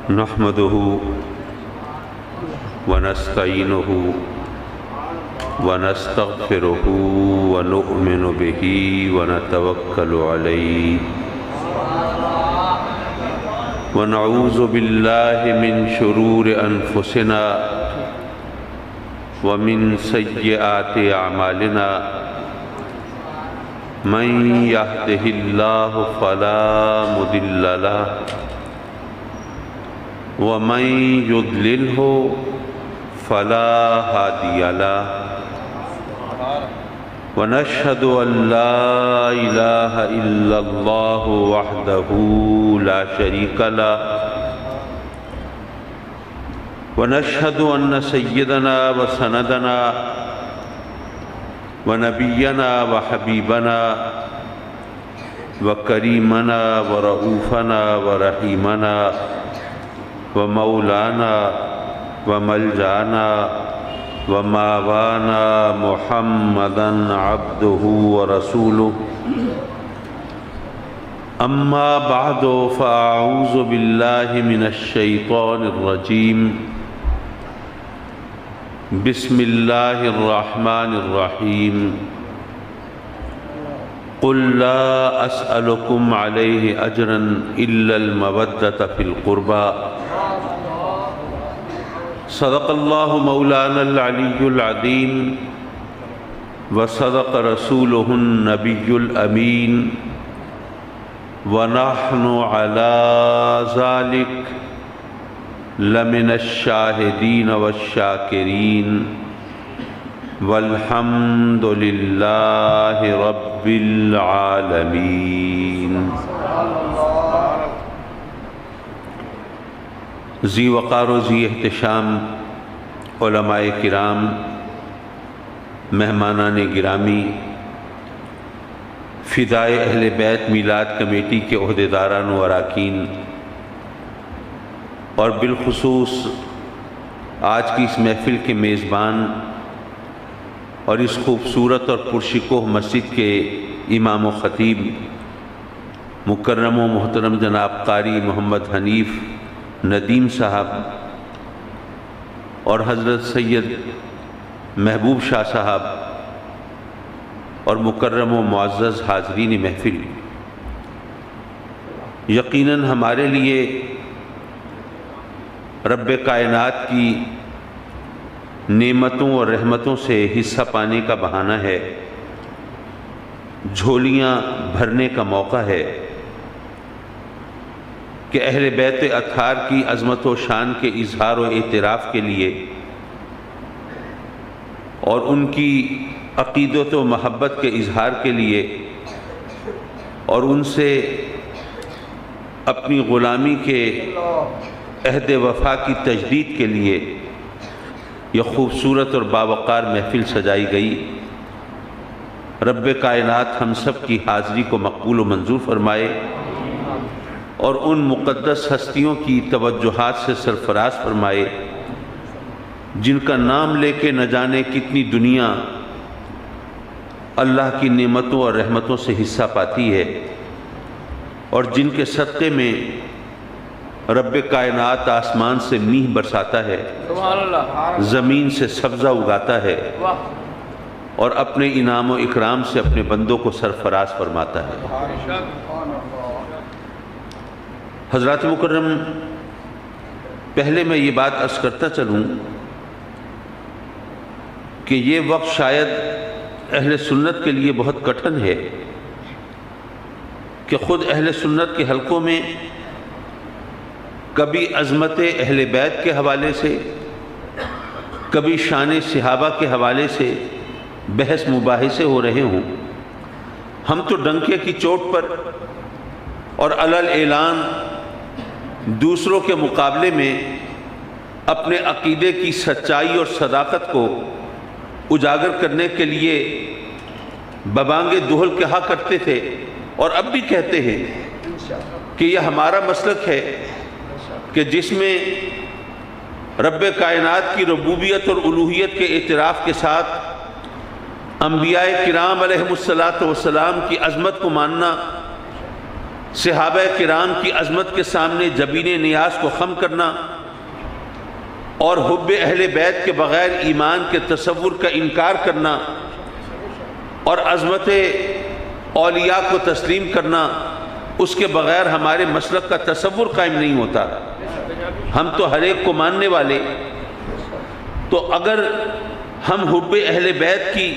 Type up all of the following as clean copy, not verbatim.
نحمده ونستعینه ونستغفره ونؤمن به ونتوکل علیه ونعوذ بالله من شرور انفسنا ومن سیئات اعمالنا من يهده الله فلا مضل له ومن يضلله فلا هادي له ونشهد أن لا إله إلا الله وحده لا شريك له ونشهد أن سيدنا وسندنا ونبينا وحبيبنا وكريمنا ورؤوفنا ورحيمنا ومولانا وملجانا وماوانا محمدا عبده ورسوله أما بعد فأعوذ بالله من الشيطان الرجيم بسم الله الرحمن الرحيم قل لا أسألكم عليه أجرا إلا المودة في القربى صدق الله مولانا العلي العظيم وصدق رسوله النبي الأمين ونحن على ذلك لمن الشاهدين والشاكرين والحمد لله رب العالمين ذی وقار و ذی احتشام علماء کرام، مہمانان گرامی، فدائے اہل بیت میلاد کمیٹی کے عہدیداران و اراکین، اور بالخصوص آج کی اس محفل کے میزبان اور اس خوبصورت اور پرشکوہ مسجد کے امام و خطیب مکرم و محترم جناب قاری محمد حنیف ندیم صاحب، اور حضرت سید محبوب شاہ صاحب، اور مکرم و معزز حاضرین محفل، یقیناً ہمارے لیے رب کائنات کی نعمتوں اور رحمتوں سے حصہ پانے کا بہانہ ہے، جھولیاں بھرنے کا موقع ہے کہ اہل بیت اطہار کی عظمت و شان کے اظہار و اعتراف کے لیے اور ان کی عقیدت و محبت کے اظہار کے لیے اور ان سے اپنی غلامی کے عہد وفا کی تجدید کے لیے یہ خوبصورت اور باوقار محفل سجائی گئی۔ رب کائنات ہم سب کی حاضری کو مقبول و منظور فرمائے اور ان مقدس ہستیوں کی توجہات سے سرفراز فرمائے جن کا نام لے کے نہ جانے کتنی دنیا اللہ کی نعمتوں اور رحمتوں سے حصہ پاتی ہے، اور جن کے صدقے میں رب کائنات آسمان سے میہ برساتا ہے، زمین سے سبزہ اگاتا ہے، اور اپنے انعام و اکرام سے اپنے بندوں کو سرفراز فرماتا ہے۔ حضرات مکرم، پہلے میں یہ بات عرض کرتا چلوں کہ یہ وقت شاید اہل سنت کے لیے بہت کٹھن ہے کہ خود اہل سنت کے حلقوں میں کبھی عظمت اہل بیت کے حوالے سے، کبھی شان صحابہ کے حوالے سے بحث مباحثے ہو رہے ہوں۔ ہم تو ڈنکے کی چوٹ پر اور علل اعلان دوسروں کے مقابلے میں اپنے عقیدے کی سچائی اور صداقت کو اجاگر کرنے کے لیے ببانگ دہل کہا کرتے تھے، اور اب بھی کہتے ہیں کہ یہ ہمارا مسلک ہے کہ جس میں رب کائنات کی ربوبیت اور الوہیت کے اعتراف کے ساتھ انبیاء کرام علیہم الصلاۃ والسلام کی عظمت کو ماننا صحابہ کرام کی عظمت کے سامنے جبین نیاز کو خم کرنا اور حب اہل بیت کے بغیر ایمان کے تصور کا انکار کرنا اور عظمت اولیاء کو تسلیم کرنا، اس کے بغیر ہمارے مسلک کا تصور قائم نہیں ہوتا۔ ہم تو ہر ایک کو ماننے والے، تو اگر ہم حب اہل بیت کی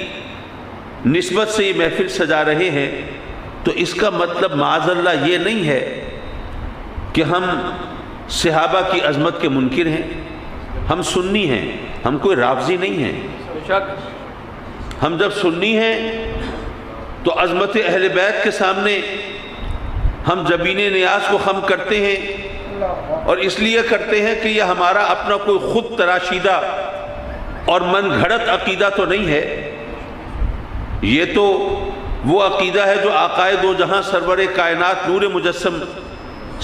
نسبت سے یہ محفل سجا رہے ہیں تو اس کا مطلب معاذ اللہ یہ نہیں ہے کہ ہم صحابہ کی عظمت کے منکر ہیں۔ ہم سنی ہیں، ہم کوئی رافضی نہیں ہیں۔ ہم جب سنی ہیں تو عظمت اہل بیت کے سامنے ہم جبین نیاز کو خم کرتے ہیں، اور اس لیے کرتے ہیں کہ یہ ہمارا اپنا کوئی خود تراشیدہ اور من گھڑت عقیدہ تو نہیں ہے، یہ تو وہ عقیدہ ہے جو آقائے دو جہاں سرور کائنات نور مجسم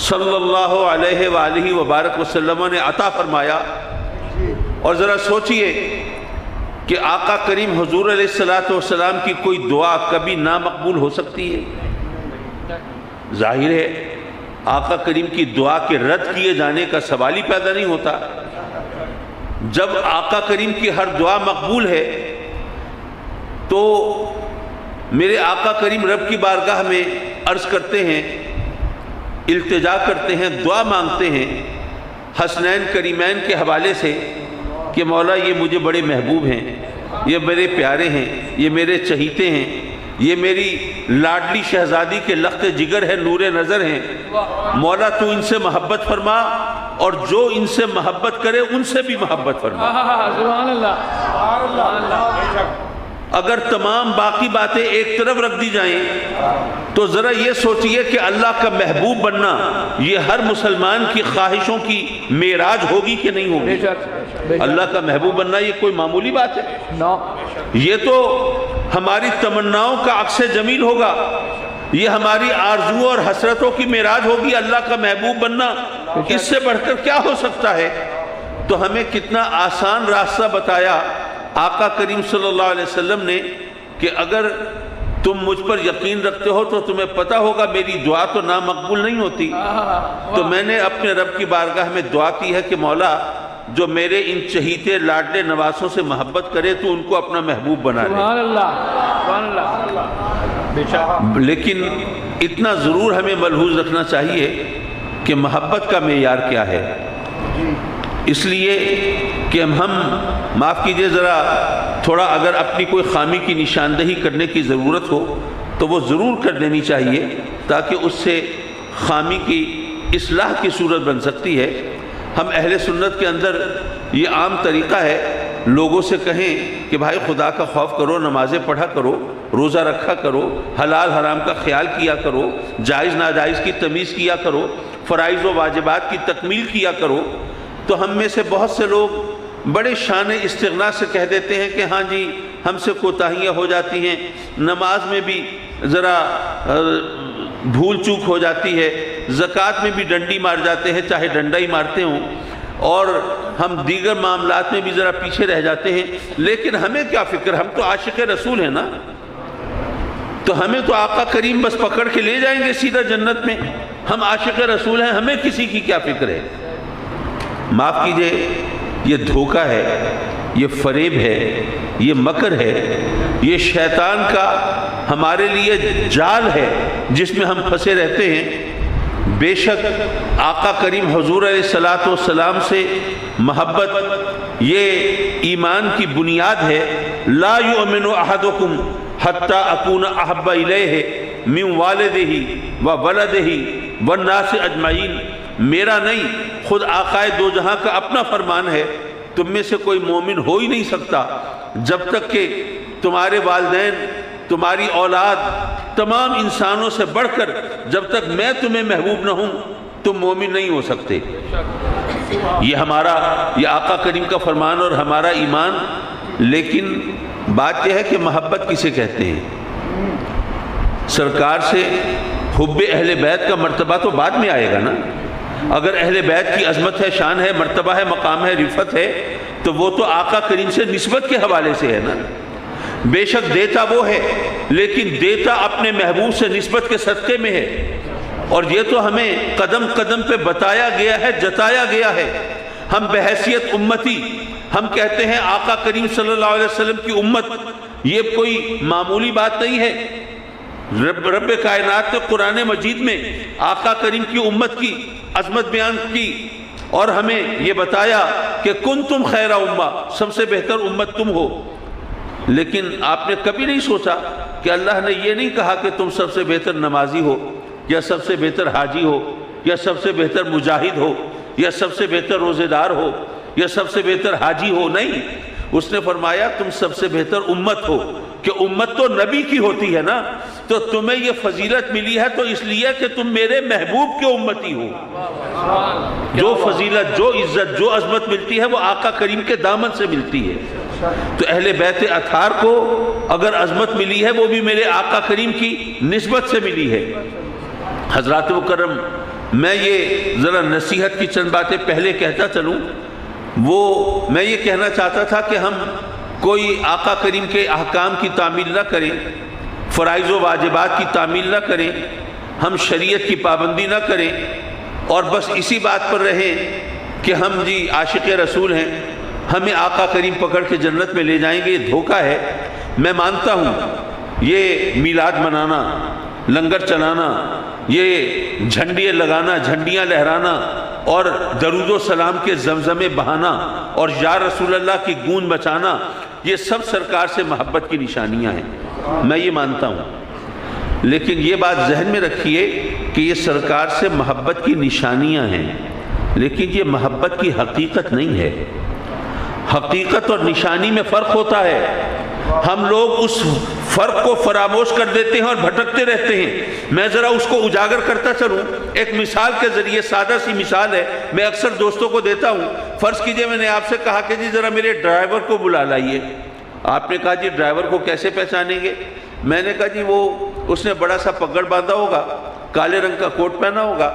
صلی اللہ علیہ وآلہ وبارک وسلم نے عطا فرمایا۔ اور ذرا سوچئے کہ آقا کریم حضور علیہ السلام کی کوئی دعا کبھی نامقبول ہو سکتی ہے؟ ظاہر ہے آقا کریم کی دعا کے رد کیے جانے کا سوال ہی پیدا نہیں ہوتا۔ جب آقا کریم کی ہر دعا مقبول ہے تو میرے آقا کریم رب کی بارگاہ میں عرض کرتے ہیں، التجا کرتے ہیں، دعا مانگتے ہیں حسنین کریمین کے حوالے سے کہ مولا یہ مجھے بڑے محبوب ہیں، یہ میرے پیارے ہیں، یہ میرے چہیتے ہیں، یہ میری لاڈلی شہزادی کے لخت جگر ہے، نور نظر ہیں، مولا تو ان سے محبت فرما اور جو ان سے محبت کرے ان سے بھی محبت فرما۔ سبحان اللہ، سبحان اللہ۔ اگر تمام باقی باتیں ایک طرف رکھ دی جائیں تو ذرا یہ سوچئے کہ اللہ کا محبوب بننا یہ ہر مسلمان کی خواہشوں کی معراج ہوگی کہ نہیں ہوگی؟ اللہ کا محبوب بننا یہ کوئی معمولی بات ہے؟ یہ تو ہماری تمناؤں کا عکس جمیل ہوگا، یہ ہماری آرزو اور حسرتوں کی معراج ہوگی۔ اللہ کا محبوب بننا اس سے بڑھ کر کیا ہو سکتا ہے؟ تو ہمیں کتنا آسان راستہ بتایا آقا کریم صلی اللہ علیہ وسلم نے کہ اگر تم مجھ پر یقین رکھتے ہو تو تمہیں پتہ ہوگا میری دعا تو نامقبول نہیں ہوتی، تو میں نے اپنے رب کی بارگاہ میں دعا کی ہے کہ مولا جو میرے ان چہیتے لاڈلے نواسوں سے محبت کرے تو ان کو اپنا محبوب بنا لے۔ سبحان اللہ، سبحان اللہ۔ لیکن اتنا ضرور ہمیں ملحوظ رکھنا چاہیے کہ محبت کا معیار کیا ہے، اس لیے کہ ہم معاف کیجئے ذرا تھوڑا اگر اپنی کوئی خامی کی نشاندہی کرنے کی ضرورت ہو تو وہ ضرور کر دینی چاہیے تاکہ اس سے خامی کی اصلاح کی صورت بن سکتی ہے۔ ہم اہل سنت کے اندر یہ عام طریقہ ہے لوگوں سے کہیں کہ بھائی خدا کا خوف کرو، نمازیں پڑھا کرو، روزہ رکھا کرو، حلال حرام کا خیال کیا کرو، جائز ناجائز کی تمیز کیا کرو، فرائض و واجبات کی تکمیل کیا کرو، تو ہم میں سے بہت سے لوگ بڑے شان استغنا سے کہہ دیتے ہیں کہ ہاں جی ہم سے کوتاہیاں ہو جاتی ہیں، نماز میں بھی ذرا بھول چوک ہو جاتی ہے، زکوٰۃ میں بھی ڈنڈی مار جاتے ہیں چاہے ڈنڈا ہی مارتے ہوں، اور ہم دیگر معاملات میں بھی ذرا پیچھے رہ جاتے ہیں۔ لیکن ہمیں کیا فکر، ہم تو عاشق رسول ہیں نا، تو ہمیں تو آقا کریم بس پکڑ کے لے جائیں گے سیدھا جنت میں، ہم عاشق رسول ہیں، ہمیں کسی کی کیا فکر ہے؟ معاف کیجئے، یہ دھوکہ ہے، یہ فریب ہے، یہ مکر ہے، یہ شیطان کا ہمارے لیے جال ہے جس میں ہم پھنسے رہتے ہیں۔ بے شک آقا کریم حضور علیہ السلام سے محبت یہ ایمان کی بنیاد ہے۔ لا یؤمن احدکم حتی اکون احب الیہ من والدہ و ولدہ والناس اجمعین، میرا نہیں خود آقائے دو جہاں کا اپنا فرمان ہے، تم میں سے کوئی مومن ہو ہی نہیں سکتا جب تک کہ تمہارے والدین، تمہاری اولاد، تمام انسانوں سے بڑھ کر جب تک میں تمہیں محبوب نہ ہوں تم مومن نہیں ہو سکتے۔ یہ ہمارا، یہ آقا کریم کا فرمان اور ہمارا ایمان۔ لیکن بات یہ ہے کہ محبت کسے کہتے ہیں؟ سرکار سے حب اہل بیت کا مرتبہ تو بعد میں آئے گا نا۔ اگر اہل بیت کی عظمت ہے، شان ہے، مرتبہ ہے، مقام ہے، رفعت ہے، تو وہ تو آقا کریم سے نسبت کے حوالے سے ہے نا۔ بے شک دیتا وہ ہے لیکن دیتا اپنے محبوب سے نسبت کے صدقے میں ہے، اور یہ تو ہمیں قدم قدم پہ بتایا گیا ہے، جتایا گیا ہے۔ ہم بحیثیت امتی، ہم کہتے ہیں آقا کریم صلی اللہ علیہ وسلم کی امت، یہ کوئی معمولی بات نہیں ہے۔ رب کائنات نے قرآن مجید میں آقا کریم کی امت کی عظمت بیان کی اور ہمیں یہ بتایا کہ کنتم خیر امہ، سب سے بہتر امت تم ہو۔ لیکن آپ نے کبھی نہیں سوچا کہ اللہ نے یہ نہیں کہا کہ تم سب سے بہتر نمازی ہو، یا سب سے بہتر حاجی ہو، یا سب سے بہتر مجاہد ہو، یا سب سے بہتر روزے دار ہو، یا سب سے بہتر حاجی ہو۔ نہیں، اس نے فرمایا تم سب سے بہتر امت ہو، کہ امت تو نبی کی ہوتی ہے نا، تو تمہیں یہ فضیلت ملی ہے تو اس لیے کہ تم میرے محبوب کے امتی ہو۔ جو فضیلت، جو عزت، جو عظمت ملتی ہے وہ آقا کریم کے دامن سے ملتی ہے۔ تو اہل بیت اطہار کو اگر عظمت ملی ہے وہ بھی میرے آقا کریم کی نسبت سے ملی ہے۔ حضرات مکرم، میں یہ ذرا نصیحت کی چند باتیں پہلے کہتا چلوں۔ میں یہ کہنا چاہتا تھا کہ ہم کوئی آقا کریم کے احکام کی تعمیل نہ کریں، فرائض و واجبات کی تعمیل نہ کریں، ہم شریعت کی پابندی نہ کریں اور بس اسی بات پر رہیں کہ ہم جی عاشق رسول ہیں، ہمیں آقا کریم پکڑ کے جنت میں لے جائیں گے۔ یہ دھوکہ ہے۔ میں مانتا ہوں یہ میلاد منانا، لنگر چلانا، یہ جھنڈیاں لگانا، جھنڈیاں لہرانا اور درود و سلام کے زمزمے بہانا اور یا رسول اللہ کی گونج بچانا، یہ سب سرکار سے محبت کی نشانیاں ہیں، میں یہ مانتا ہوں۔ لیکن یہ بات ذہن میں رکھیے کہ یہ سرکار سے محبت کی نشانیاں ہیں، لیکن یہ محبت کی حقیقت نہیں ہے۔ حقیقت اور نشانی میں فرق ہوتا ہے۔ ہم لوگ اس فرق کو فراموش کر دیتے ہیں اور بھٹکتے رہتے ہیں۔ میں ذرا اس کو اجاگر کرتا چلوں، ایک مثال کے ذریعے، سادہ سی مثال ہے، میں اکثر دوستوں کو دیتا ہوں۔ فرض کیجئے میں نے آپ سے کہا کہ جی ذرا میرے ڈرائیور کو بلا لائیے۔ آپ نے کہا جی ڈرائیور کو کیسے پہچانیں گے؟ میں نے کہا جی اس نے بڑا سا پگڑ باندھا ہوگا، کالے رنگ کا کوٹ پہنا ہوگا،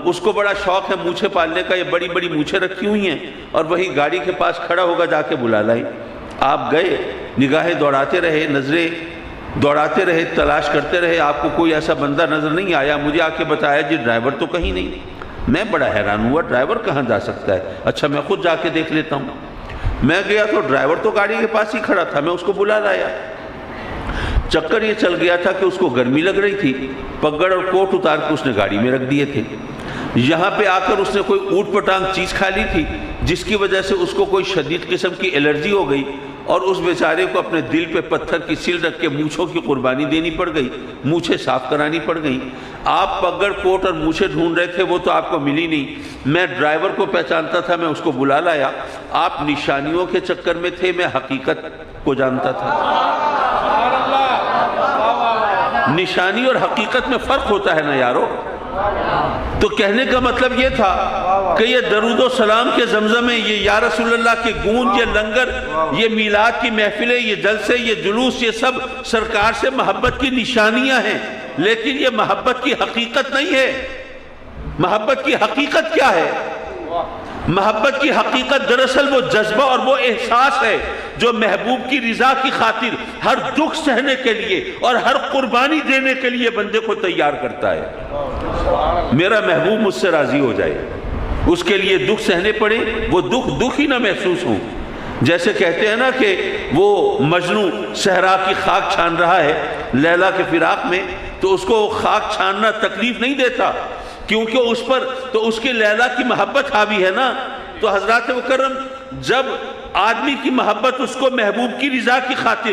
اس کو بڑا شوق ہے مونچھیں پالنے کا، یہ بڑی بڑی مونچھیں رکھی ہوئی ہیں، اور وہی گاڑی کے پاس کھڑا ہوگا، جا کے بلا لائیں۔ آپ گئے، نگاہیں دوڑاتے رہے، نظریں دوڑاتے رہے، تلاش کرتے رہے، آپ کو کوئی ایسا بندہ نظر نہیں آیا۔ مجھے آ کے بتایا جی ڈرائیور تو کہیں نہیں۔ میں بڑا حیران ہوا، ڈرائیور کہاں جا سکتا ہے؟ اچھا میں خود جا کے دیکھ لیتا ہوں۔ میں گیا تو ڈرائیور تو گاڑی کے پاس ہی کھڑا تھا، میں اس کو بلا لایا۔ چکر یہ چل گیا تھا کہ اس کو گرمی لگ رہی تھی، پگڑ اور کوٹ اتار کے اس نے گاڑی میں رکھ دیے تھے۔ یہاں پہ آ کر اس نے کوئی اوٹ پٹانگ چیز کھا لی تھی، جس کی وجہ سے اس کو کوئی شدید قسم کی الرجی ہو گئی، اور اس بیچارے کو اپنے دل پہ پتھر کی سل رکھ کے مونچھوں کی قربانی دینی پڑ گئی، مونچھیں صاف کرانی پڑ گئیں۔ آپ پگڑ کوٹ اور مونچھیں ڈھونڈ رہے تھے، وہ تو آپ کو ملی نہیں۔ میں ڈرائیور کو پہچانتا تھا، میں اس کو بلا لایا۔ آپ نشانیوں کے چکر میں تھے، میں حقیقت کو جانتا تھا۔ نشانی اور حقیقت میں فرق ہوتا ہے نا یارو۔ تو کہنے کا مطلب یہ تھا کہ یہ درود و سلام کے زمزمے، یہ یا رسول اللہ کی گونج، یہ لنگر، یہ میلاد کی محفلیں، یہ جلسے، یہ جلوس، یہ سب سرکار سے محبت کی نشانیاں ہیں، لیکن یہ محبت کی حقیقت نہیں ہے۔ محبت کی حقیقت کیا ہے؟ محبت کی حقیقت دراصل وہ جذبہ اور وہ احساس ہے جو محبوب کی رضا کی خاطر ہر دکھ سہنے کے لیے اور ہر قربانی دینے کے لیے بندے کو تیار کرتا ہے۔ میرا محبوب مجھ سے راضی ہو جائے، اس کے لیے دکھ سہنے پڑے، وہ دکھ ہی نہ محسوس ہوں۔ جیسے کہتے ہیں نا کہ وہ مجنو صحرا کی خاک چھان رہا ہے لیلا کے فراق میں، تو اس کو خاک چھاننا تکلیف نہیں دیتا، کیونکہ اس پر تو اس کے لیلا کی محبت حاوی ہے نا۔ تو حضرات مکرم، جب آدمی کی محبت اس کو محبوب کی رضا کی خاطر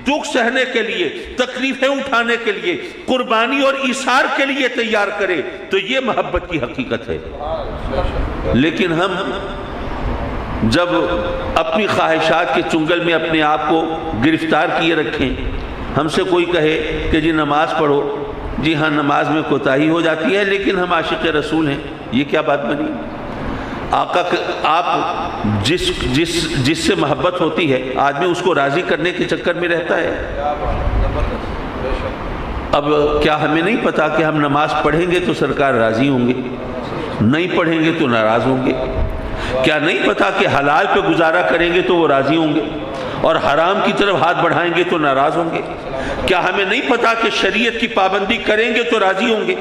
دکھ سہنے کے لیے، تکلیفیں اٹھانے کے لیے، قربانی اور ایثار کے لیے تیار کرے، تو یہ محبت کی حقیقت ہے۔ لیکن ہم جب اپنی خواہشات کے چنگل میں اپنے آپ کو گرفتار کیے رکھیں، ہم سے کوئی کہے کہ جی نماز پڑھو، جی ہاں نماز میں کوتاہی ہو جاتی ہے، لیکن ہم عاشق رسول ہیں، یہ کیا بات بنی؟ آقا آپ جس سے محبت ہوتی ہے، آدمی اس کو راضی کرنے کے چکر میں رہتا ہے۔ اب کیا ہمیں نہیں پتا کہ ہم نماز پڑھیں گے تو سرکار راضی ہوں گے، نہیں پڑھیں گے تو ناراض ہوں گے؟ کیا نہیں پتا کہ حلال پہ گزارا کریں گے تو وہ راضی ہوں گے؟ اور حرام کی طرف ہاتھ بڑھائیں گے تو ناراض ہوں گے؟ کیا ہمیں نہیں پتا کہ شریعت کی پابندی کریں گے تو راضی ہوں گے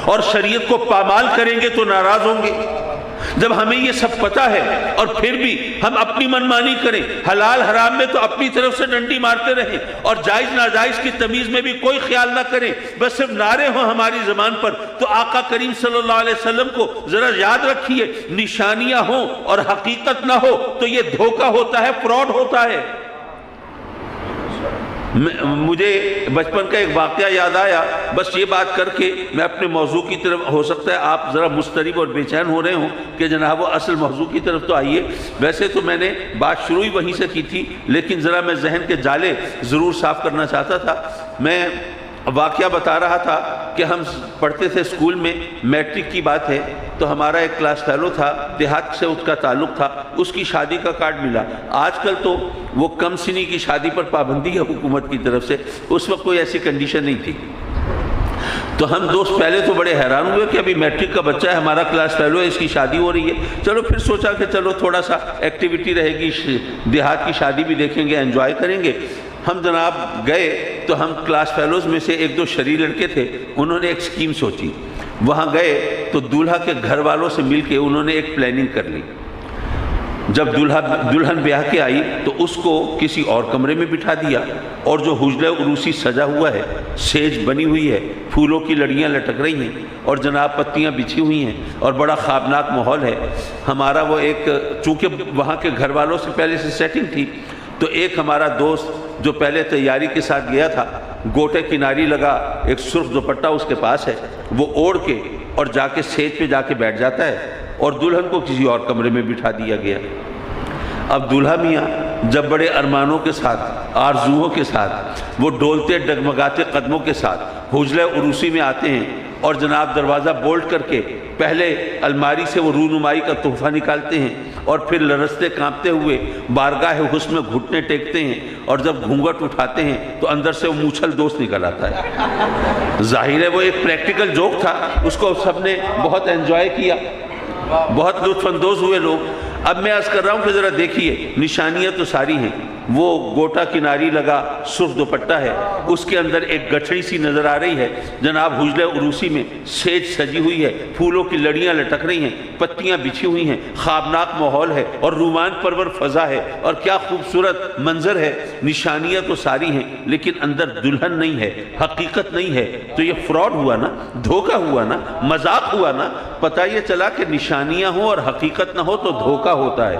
اور شریعت کو پامال کریں گے تو ناراض ہوں گے؟ جب ہمیں یہ سب پتا ہے اور پھر بھی ہم اپنی منمانی کریں، حلال حرام میں تو اپنی طرف سے ڈنڈی مارتے رہیں اور جائز ناجائز کی تمیز میں بھی کوئی خیال نہ کریں، بس صرف نعرے ہوں ہماری زبان پر، تو آقا کریم صلی اللہ علیہ وسلم کو ذرا یاد رکھیے، نشانیاں ہوں اور حقیقت نہ ہو تو یہ دھوکہ ہوتا ہے، فراڈ ہوتا ہے۔ مجھے بچپن کا ایک واقعہ یاد آیا، بس یہ بات کر کے میں اپنے موضوع کی طرف، ہو سکتا ہے آپ ذرا مضطرب اور بے چین ہو رہے ہوں کہ جناب وہ اصل موضوع کی طرف تو آئیے۔ ویسے تو میں نے بات شروع ہی وہیں سے کی تھی، لیکن ذرا میں ذہن کے جالے ضرور صاف کرنا چاہتا تھا۔ میں واقعہ بتا رہا تھا کہ ہم پڑھتے تھے اسکول میں، میٹرک کی بات ہے، تو ہمارا ایک کلاس فیلو تھا، دیہات سے اس کا تعلق تھا، اس کی شادی کا کارڈ ملا۔ آج کل تو وہ کم سنی کی شادی پر پابندی ہے حکومت کی طرف سے، اس وقت کوئی ایسی کنڈیشن نہیں تھی۔ تو ہم دوست پہلے تو بڑے حیران ہوئے کہ ابھی میٹرک کا بچہ ہے، ہمارا کلاس فیلو ہے، اس کی شادی ہو رہی ہے۔ چلو پھر سوچا کہ چلو تھوڑا سا ایکٹیویٹی رہے گی، دیہات کی شادی بھی دیکھیں گے، انجوائے کریں گے۔ ہم جناب گئے تو ہم کلاس فیلوز میں سے ایک دو شریر لڑکے تھے، انہوں نے ایک سکیم سوچی۔ وہاں گئے تو دولہا کے گھر والوں سے مل کے انہوں نے ایک پلاننگ کر لی۔ جب دلہن بیاہ کے آئی تو اس کو کسی اور کمرے میں بٹھا دیا، اور جو حجرہ عروسی سجا ہوا ہے، سیج بنی ہوئی ہے، پھولوں کی لڑیاں لٹک رہی ہیں اور جناب پتیاں بچھی ہوئی ہیں اور بڑا خوابناک ماحول ہے۔ ہمارا وہ ایک، چونکہ وہاں کے گھر والوں سے پہلے سے سیٹنگ تھی، تو ایک ہمارا دوست جو پہلے تیاری کے ساتھ گیا تھا، گوٹے کناری لگا، ایک سرخ دوپٹہ اس کے پاس ہے، وہ اوڑھ کے اور جا کے سیج پہ جا کے بیٹھ جاتا ہے، اور دلہن کو کسی اور کمرے میں بٹھا دیا گیا۔ اب دولہا میاں جب بڑے ارمانوں کے ساتھ، آرزوؤں کے ساتھ، وہ ڈولتے ڈگمگاتے قدموں کے ساتھ حجرہ عروسی میں آتے ہیں، اور جناب دروازہ بولٹ کر کے پہلے الماری سے وہ رونمائی کا تحفہ نکالتے ہیں، اور پھر لرزتے کانپتے ہوئے بارگاہ حسن میں گھٹنے ٹیکتے ہیں، اور جب گھونگھٹ اٹھاتے ہیں تو اندر سے وہ موچھل دوست نکل آتا ہے۔ ظاہر ہے وہ ایک پریکٹیکل جوک تھا، اس کو سب نے بہت انجوائے کیا، بہت لطف اندوز ہوئے لوگ۔ اب میں عرض کر رہا ہوں کہ ذرا دیکھیے، نشانیاں تو ساری ہیں، وہ گوٹا کناری لگا سرخ دوپٹہ ہے، اس کے اندر ایک گٹھڑی سی نظر آ رہی ہے، جناب حجرہ عروسی میں سیج سجی ہوئی ہے، پھولوں کی لڑیاں لٹک رہی ہیں، پتیاں بچھی ہوئی ہیں، خوابناک ماحول ہے اور رومان پرور فضا ہے، اور کیا خوبصورت منظر ہے۔ نشانیاں تو ساری ہیں لیکن اندر دلہن نہیں ہے، حقیقت نہیں ہے، تو یہ فراڈ ہوا نا، دھوکہ ہوا نا، مذاق ہوا نا۔ پتہ یہ چلا کہ نشانیاں ہوں اور حقیقت نہ ہو تو دھوکہ ہوتا ہے۔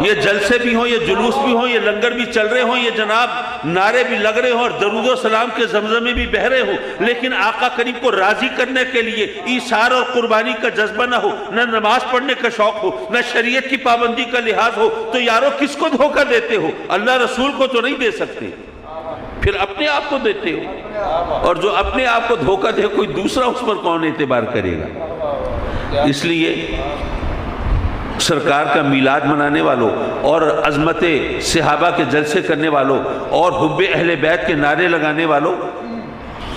یہ جلسے بھی ہوں، یہ جلوس بھی ہوں، یہ لنگر بھی چل رہے ہوں، یہ جناب نعرے بھی لگ رہے ہوں اور درود و سلام کے زمزمے بھی بہہ رہے ہوں، لیکن آقا کریم کو راضی کرنے کے لیے ایثار اور قربانی کا جذبہ نہ ہو، نہ نماز پڑھنے کا شوق ہو، نہ شریعت کی پابندی کا لحاظ ہو، تو یارو کس کو دھوکہ دیتے ہو؟ اللہ رسول کو تو نہیں دے سکتے، پھر اپنے آپ کو دیتے ہو، اور جو اپنے آپ کو دھوکہ دے کوئی دوسرا اس پر کون اعتبار کرے گا؟ اس لیے سرکار کا میلاد منانے والوں اور عظمت صحابہ کے جلسے کرنے والوں اور حب اہل بیت کے نعرے لگانے والوں،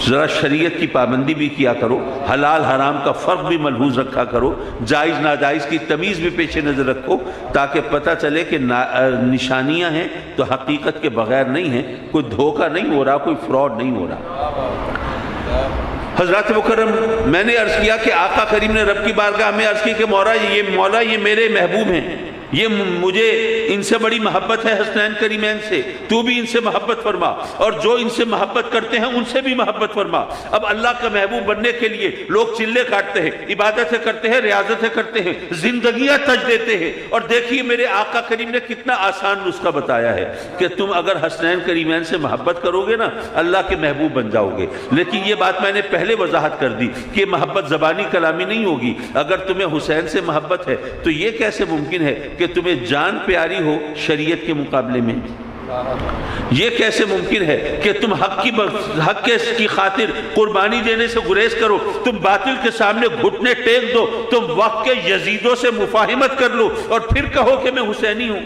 ذرا شریعت کی پابندی بھی کیا کرو، حلال حرام کا فرق بھی ملحوظ رکھا کرو، جائز ناجائز کی تمیز بھی پیش نظر رکھو، تاکہ پتہ چلے کہ نشانیاں ہیں تو حقیقت کے بغیر نہیں ہیں، کوئی دھوکہ نہیں ہو رہا، کوئی فراڈ نہیں ہو رہا۔ حضرات مکرم، میں نے عرض کیا کہ آقا کریم نے رب کی بارگاہ میں عرض کی کہ مولا یہ میرے محبوب ہیں، یہ مجھے ان سے بڑی محبت ہے، حسنین کریمین سے، تو بھی ان سے محبت فرما، اور جو ان سے محبت کرتے ہیں ان سے بھی محبت فرما۔ اب اللہ کا محبوب بننے کے لیے لوگ چلے کاٹتے ہیں، عبادتیں کرتے ہیں، ریاضتیں کرتے ہیں، زندگیاں تج دیتے ہیں، اور دیکھیے میرے آقا کریم نے کتنا آسان نسخہ بتایا ہے کہ تم اگر حسنین کریمین سے محبت کرو گے نا، اللہ کے محبوب بن جاؤ گے۔ لیکن یہ بات میں نے پہلے وضاحت کر دی کہ محبت زبانی کلامی نہیں ہوگی۔ اگر تمہیں حسین سے محبت ہے تو یہ کیسے ممکن ہے کہ تمہیں جان پیاری ہو شریعت کے مقابلے میں؟ یہ کیسے ممکن ہے کہ تم حق کی خاطر قربانی دینے سے گریز کرو، تم باطل کے سامنے گھٹنے ٹیک دو، تم وقت کے یزیدوں سے مفاہمت کر لو اور پھر کہو کہ میں حسینی ہوں؟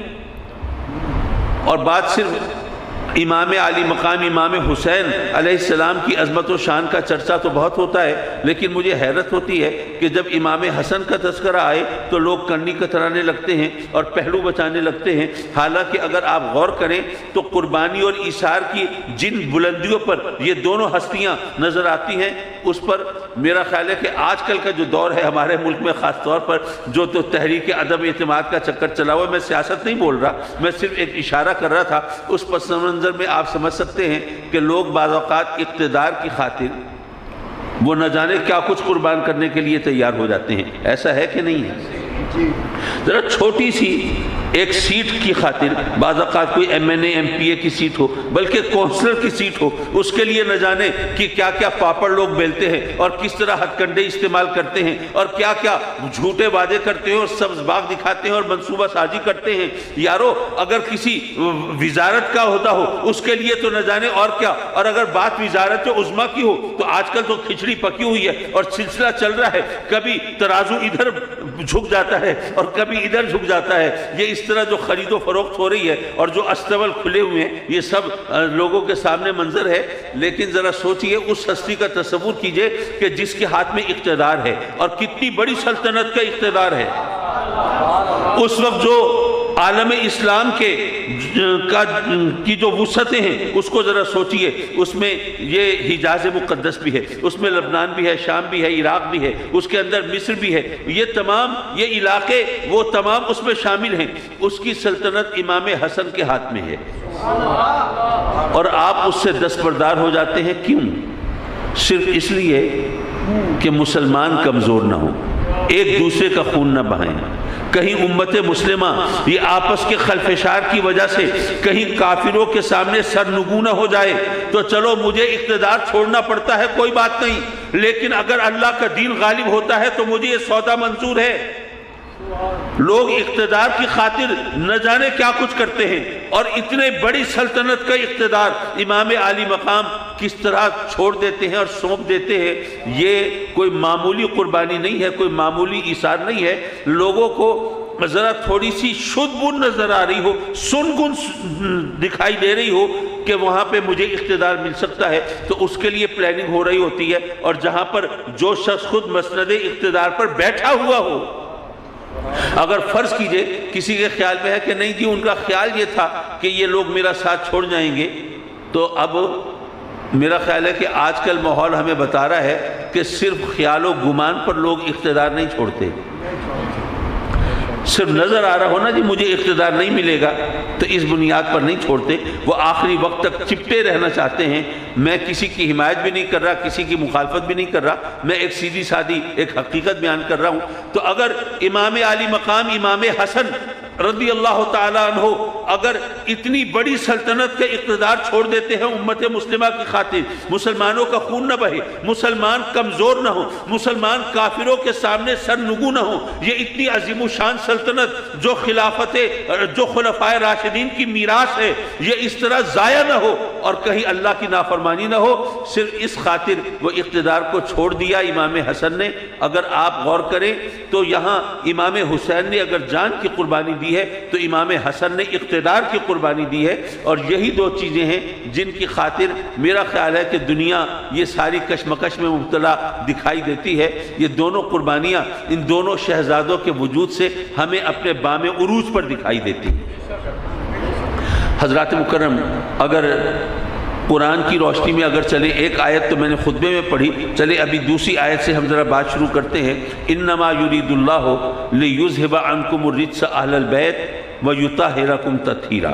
اور بات صرف امام علی مقام امام حسین علیہ السلام کی عظمت و شان کا چرچا تو بہت ہوتا ہے، لیکن مجھے حیرت ہوتی ہے کہ جب امام حسن کا تذکرہ آئے تو لوگ کنی کترانے لگتے ہیں اور پہلو بچانے لگتے ہیں، حالانکہ اگر آپ غور کریں تو قربانی اور ایثار کی جن بلندیوں پر یہ دونوں ہستیاں نظر آتی ہیں، اس پر میرا خیال ہے کہ آج کل کا جو دور ہے ہمارے ملک میں خاص طور پر جو تو تحریک عدم اعتماد کا چکر چلا ہوا ہے، میں سیاست نہیں بول رہا، میں صرف ایک اشارہ کر رہا تھا، اس پس منظر میں آپ سمجھ سکتے ہیں کہ لوگ بعض اوقات اقتدار کی خاطر وہ نہ جانے کیا کچھ قربان کرنے کے لیے تیار ہو جاتے ہیں۔ ایسا ہے کہ نہیں ہے؟ ذرا چھوٹی سی ایک سیٹ کی خاطر، بعض اوقات کوئی M N A M P A کی سیٹ ہو، بلکہ کونسلر کی سیٹ ہو، اس کے لیے نہ جانے کہ کیا کیا پاپڑ لوگ بیلتے ہیں اور کس طرح ہتھ کنڈے استعمال کرتے ہیں اور کیا کیا جھوٹے وعدے کرتے ہیں اور سبز باغ دکھاتے ہیں اور منصوبہ سازی کرتے ہیں۔ یارو اگر کسی وزارت کا ہوتا ہو اس کے لیے تو نہ جانے اور کیا، اور اگر بات وزارت عظمیٰ کی ہو تو آج کل تو کھچڑی پکی ہوئی ہے اور سلسلہ چل رہا ہے، کبھی ترازو ادھر جھک جاتا ہے اور کبھی ادھر جھک جاتا ہے۔ یہ اس طرح جو خرید و فروخت ہو رہی ہے اور جو استبل کھلے ہوئے ہیں، یہ سب لوگوں کے سامنے منظر ہے، لیکن ذرا سوچئے اس ہستی کا تصور کیجئے کہ جس کے ہاتھ میں اقتدار ہے اور کتنی بڑی سلطنت کا اقتدار ہے۔ اس وقت جو عالم اسلام کی جو وسعتیں ہیں اس کو ذرا سوچئے، اس میں یہ حجاز مقدس بھی ہے، اس میں لبنان بھی ہے، شام بھی ہے، عراق بھی ہے، اس کے اندر مصر بھی ہے، یہ تمام یہ علاقے وہ تمام اس میں شامل ہیں۔ اس کی سلطنت امام حسن کے ہاتھ میں ہے اور آپ اس سے دستبردار ہو جاتے ہیں۔ کیوں؟ صرف اس لیے کہ مسلمان کمزور نہ ہوں، ایک دوسرے کا خون نہ بہائیں، کہیں امت مسلمہ یہ آپس کے خلفشار کی وجہ سے کہیں کافروں کے سامنے سرنگو نہ ہو جائے تو چلو مجھے اقتدار چھوڑنا پڑتا ہے، کوئی بات نہیں، لیکن اگر اللہ کا دین غالب ہوتا ہے تو مجھے یہ سودا منظور ہے۔ لوگ اقتدار کی خاطر نہ جانے کیا کچھ کرتے ہیں، اور اتنے بڑی سلطنت کا اقتدار امام عالی مقام کس طرح چھوڑ دیتے ہیں اور سونپ دیتے ہیں۔ یہ کوئی معمولی قربانی نہیں ہے، کوئی معمولی ایثار نہیں ہے۔ لوگوں کو ذرا تھوڑی سی شد بن نظر آ رہی ہو، سنگن دکھائی دے رہی ہو کہ وہاں پہ مجھے اقتدار مل سکتا ہے تو اس کے لیے پلاننگ ہو رہی ہوتی ہے، اور جہاں پر جو شخص خود مسند اقتدار پر بیٹھا ہوا ہو، اگر فرض کیجئے کسی کے خیال میں ہے کہ نہیں جی ان کا خیال یہ تھا کہ یہ لوگ میرا ساتھ چھوڑ جائیں گے، تو اب میرا خیال ہے کہ آج کل ماحول ہمیں بتا رہا ہے کہ صرف خیال و گمان پر لوگ اقتدار نہیں چھوڑتے۔ صرف نظر آ رہا ہو نا جی مجھے اقتدار نہیں ملے گا تو اس بنیاد پر نہیں چھوڑتے، وہ آخری وقت تک چپٹے رہنا چاہتے ہیں۔ میں کسی کی حمایت بھی نہیں کر رہا، کسی کی مخالفت بھی نہیں کر رہا، میں ایک سیدھی سادی ایک حقیقت بیان کر رہا ہوں۔ تو اگر امام علی مقام امام حسن رضی اللہ تعالیٰ عنہ اگر اتنی بڑی سلطنت کا اقتدار چھوڑ دیتے ہیں امت مسلمہ کی خاطر، مسلمانوں کا خون نہ بہے، مسلمان کمزور نہ ہو، مسلمان کافروں کے سامنے سر نگو نہ ہو، یہ اتنی عظیم و شان سلطنت جو خلافت جو خلفائے راشدین کی میراث ہے یہ اس طرح ضائع نہ ہو اور کہیں اللہ کی نافرمانی نہ ہو، صرف اس خاطر وہ اقتدار کو چھوڑ دیا امام حسن نے۔ اگر آپ غور کریں تو یہاں امام حسین نے اگر جان کی قربانی دی ہے تو امام حسن نے اقتدار کی قربانی دی ہے، اور یہی دو چیزیں ہیں جن کی خاطر میرا خیال ہے کہ دنیا یہ ساری کشمکش میں مبتلا دکھائی دیتی ہے۔ یہ دونوں قربانیاں ان دونوں شہزادوں کے وجود سے ہمیں اپنے بام عروج پر دکھائی دیتی ہیں۔ حضرات مکرم، اگر قرآن کی روشنی میں اگر چلیں، ایک آیت تو میں نے خطبے میں پڑھی، چلے ابھی دوسری آیت سے ہم ذرا بات شروع کرتے ہیں۔ انما یرید اللہ لیذھب عنکم الرجس اہل البیت ویطہرکم تطہیرا۔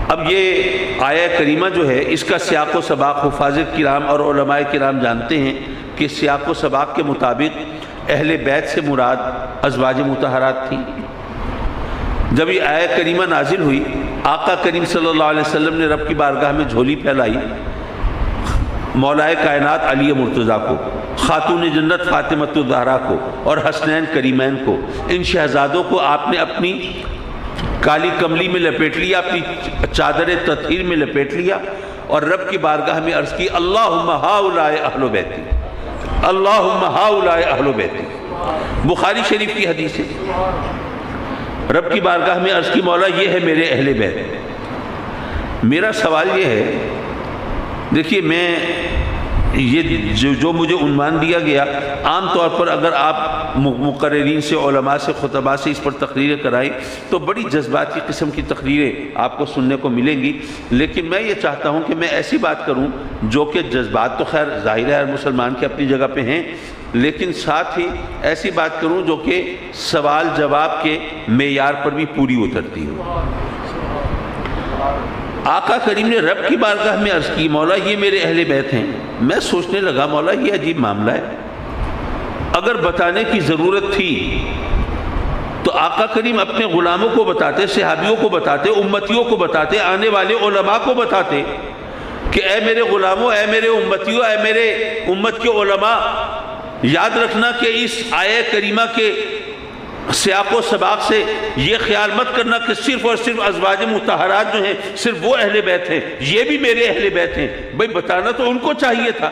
اب یہ آیہ کریمہ جو ہے اس کا سیاق و سباق حفاظ کرام اور علماء کرام جانتے ہیں کہ سیاق و سباق کے مطابق اہل بیت سے مراد ازواج مطہرات تھی۔ جب یہ آیہ کریمہ نازل ہوئی، آقا کریم صلی اللہ علیہ وسلم نے رب کی بارگاہ میں جھولی پھیلائی، مولائے کائنات علی مرتضیٰ کو، خاتون جنت فاطمۃ الزہرا کو اور حسنین کریمین کو، ان شہزادوں کو آپ نے اپنی کالی کملی میں لپیٹ لیا، اپنی چادر تطہیر میں لپیٹ لیا، اور رب کی بارگاہ میں عرض کی اللہم ہؤلاء اہل بیتی، اللہم ہؤلاء اہل بیتی۔ بخاری شریف کی حدیث ہے، رب کی بارگاہ میں عرض کی مولا یہ ہے میرے اہل بیت۔ میرا سوال یہ ہے، دیکھیے میں یہ جو مجھے عنوان دیا گیا، عام طور پر اگر آپ مقررین سے، علماء سے، خطباء سے اس پر تقریریں کرائیں تو بڑی جذباتی قسم کی تقریریں آپ کو سننے کو ملیں گی، لیکن میں یہ چاہتا ہوں کہ میں ایسی بات کروں جو کہ جذبات تو خیر ظاہر ہے ہر مسلمان کے اپنی جگہ پہ ہیں، لیکن ساتھ ہی ایسی بات کروں جو کہ سوال جواب کے معیار پر بھی پوری اترتی ہو۔ آقا کریم نے رب کی بارگاہ میں عرض کی، مولا یہ میرے اہل بیت ہیں۔ میں سوچنے لگا مولا یہ عجیب معاملہ ہے، اگر بتانے کی ضرورت تھی تو آقا کریم اپنے غلاموں کو بتاتے، صحابیوں کو بتاتے، امتیوں کو بتاتے، آنے والے علماء کو بتاتے کہ اے میرے غلاموں، اے میرے امتیوں، اے میرے امت کے علماء، یاد رکھنا کہ اس آیہ کریمہ کے سیاق و سباق سے یہ خیال مت کرنا کہ صرف اور صرف ازواج مطہرات جو ہیں صرف وہ اہل بیت ہیں، یہ بھی میرے اہل بیت ہیں۔ بھئی بتانا تو ان کو چاہیے تھا،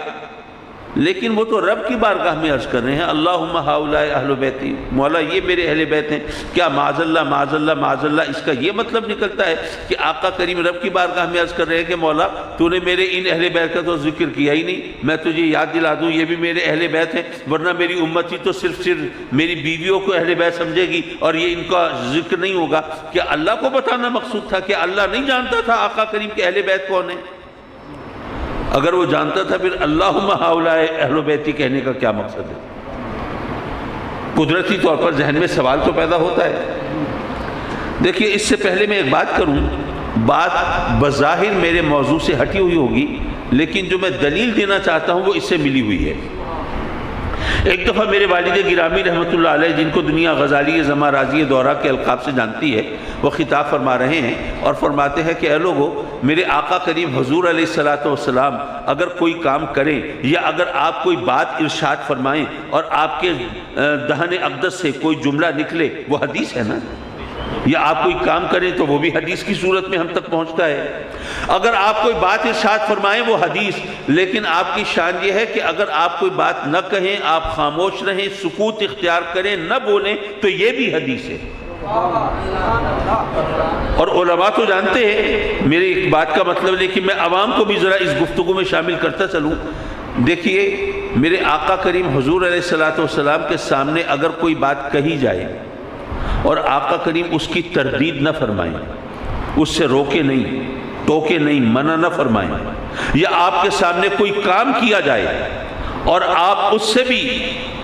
لیکن وہ تو رب کی بارگاہ میں عرض کر رہے ہیں، اللہم ہؤلاء اہل بیتی، مولا یہ میرے اہل بیت ہیں۔ کیا معاذ اللہ معاذ اللہ معاذ اللہ اس کا یہ مطلب نکلتا ہے کہ آقا کریم رب کی بارگاہ میں عرض کر رہے ہیں کہ مولا تو نے میرے ان اہل بیت کا تو ذکر کیا ہی نہیں، میں تجھے یاد دلا دوں یہ بھی میرے اہل بیت ہیں، ورنہ میری امتی تو صرف میری بیویوں کو اہل بیت سمجھے گی اور یہ ان کا ذکر نہیں ہوگا۔ کیا اللہ کو بتانا مقصود تھا کہ اللہ نہیں جانتا تھا آقا کریم کے اہل بیت کون ہیں؟ اگر وہ جانتا تھا پھر اللہم ہؤلاء اہل بیتی کہنے کا کیا مقصد ہے؟ قدرتی طور پر ذہن میں سوال تو پیدا ہوتا ہے۔ دیکھیے اس سے پہلے میں ایک بات کروں، بات بظاہر میرے موضوع سے ہٹی ہوئی ہوگی، لیکن جو میں دلیل دینا چاہتا ہوں وہ اس سے ملی ہوئی ہے۔ ایک دفعہ میرے والد گرامی رحمۃ اللہ علیہ، جن کو دنیا غزالی زماں راضی دورہ کے القاب سے جانتی ہے، وہ خطاب فرما رہے ہیں اور فرماتے ہیں کہ اے لوگو، میرے آقا کریم حضور علیہ السلام اگر کوئی کام کریں یا اگر آپ کوئی بات ارشاد فرمائیں اور آپ کے دہن اقدس سے کوئی جملہ نکلے، وہ حدیث ہے نا، یا آپ کوئی کام کریں تو وہ بھی حدیث کی صورت میں ہم تک پہنچتا ہے۔ اگر آپ کوئی بات ارشاد فرمائیں وہ حدیث، لیکن آپ کی شان یہ ہے کہ اگر آپ کوئی بات نہ کہیں، آپ خاموش رہیں، سکوت اختیار کریں، نہ بولیں، تو یہ بھی حدیث ہے۔ اور علماء تو جانتے ہیں میری ایک بات کا مطلب، لیکن میں عوام کو بھی ذرا اس گفتگو میں شامل کرتا چلوں۔ دیکھیے میرے آقا کریم حضور علیہ السلام کے سامنے اگر کوئی بات کہی جائے اور آقا کریم اس کی تردید نہ فرمائیں، اس سے روکے نہیں، ٹوکے نہیں، منع نہ فرمائیں، یا آپ کے سامنے کوئی کام کیا جائے اور آپ اس سے بھی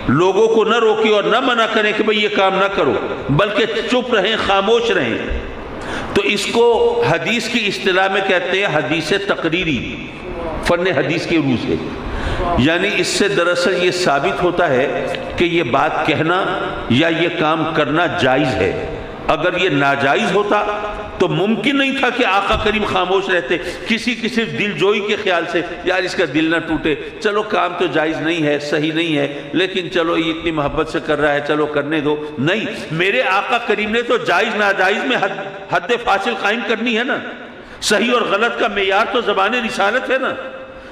لوگوں کو نہ روکیں اور نہ منع کریں کہ بھئی یہ کام نہ کرو، بلکہ چپ رہیں، خاموش رہیں، تو اس کو حدیث کی اصطلاح میں کہتے ہیں حدیث تقریری، فن حدیث کے روح سے۔ یعنی اس سے دراصل یہ ثابت ہوتا ہے کہ یہ بات کہنا یا یہ کام کرنا جائز ہے۔ اگر یہ ناجائز ہوتا تو ممکن نہیں تھا کہ آقا کریم خاموش رہتے، کسی دل جوئی کے خیال سے یار اس کا دل نہ ٹوٹے، چلو کام تو جائز نہیں ہے، صحیح نہیں ہے، لیکن چلو یہ اتنی محبت سے کر رہا ہے، چلو کرنے دو۔ نہیں، میرے آقا کریم نے تو جائز ناجائز میں حد فاصل قائم کرنی ہے نا، صحیح اور غلط کا معیار تو زبان رسالت ہے نا۔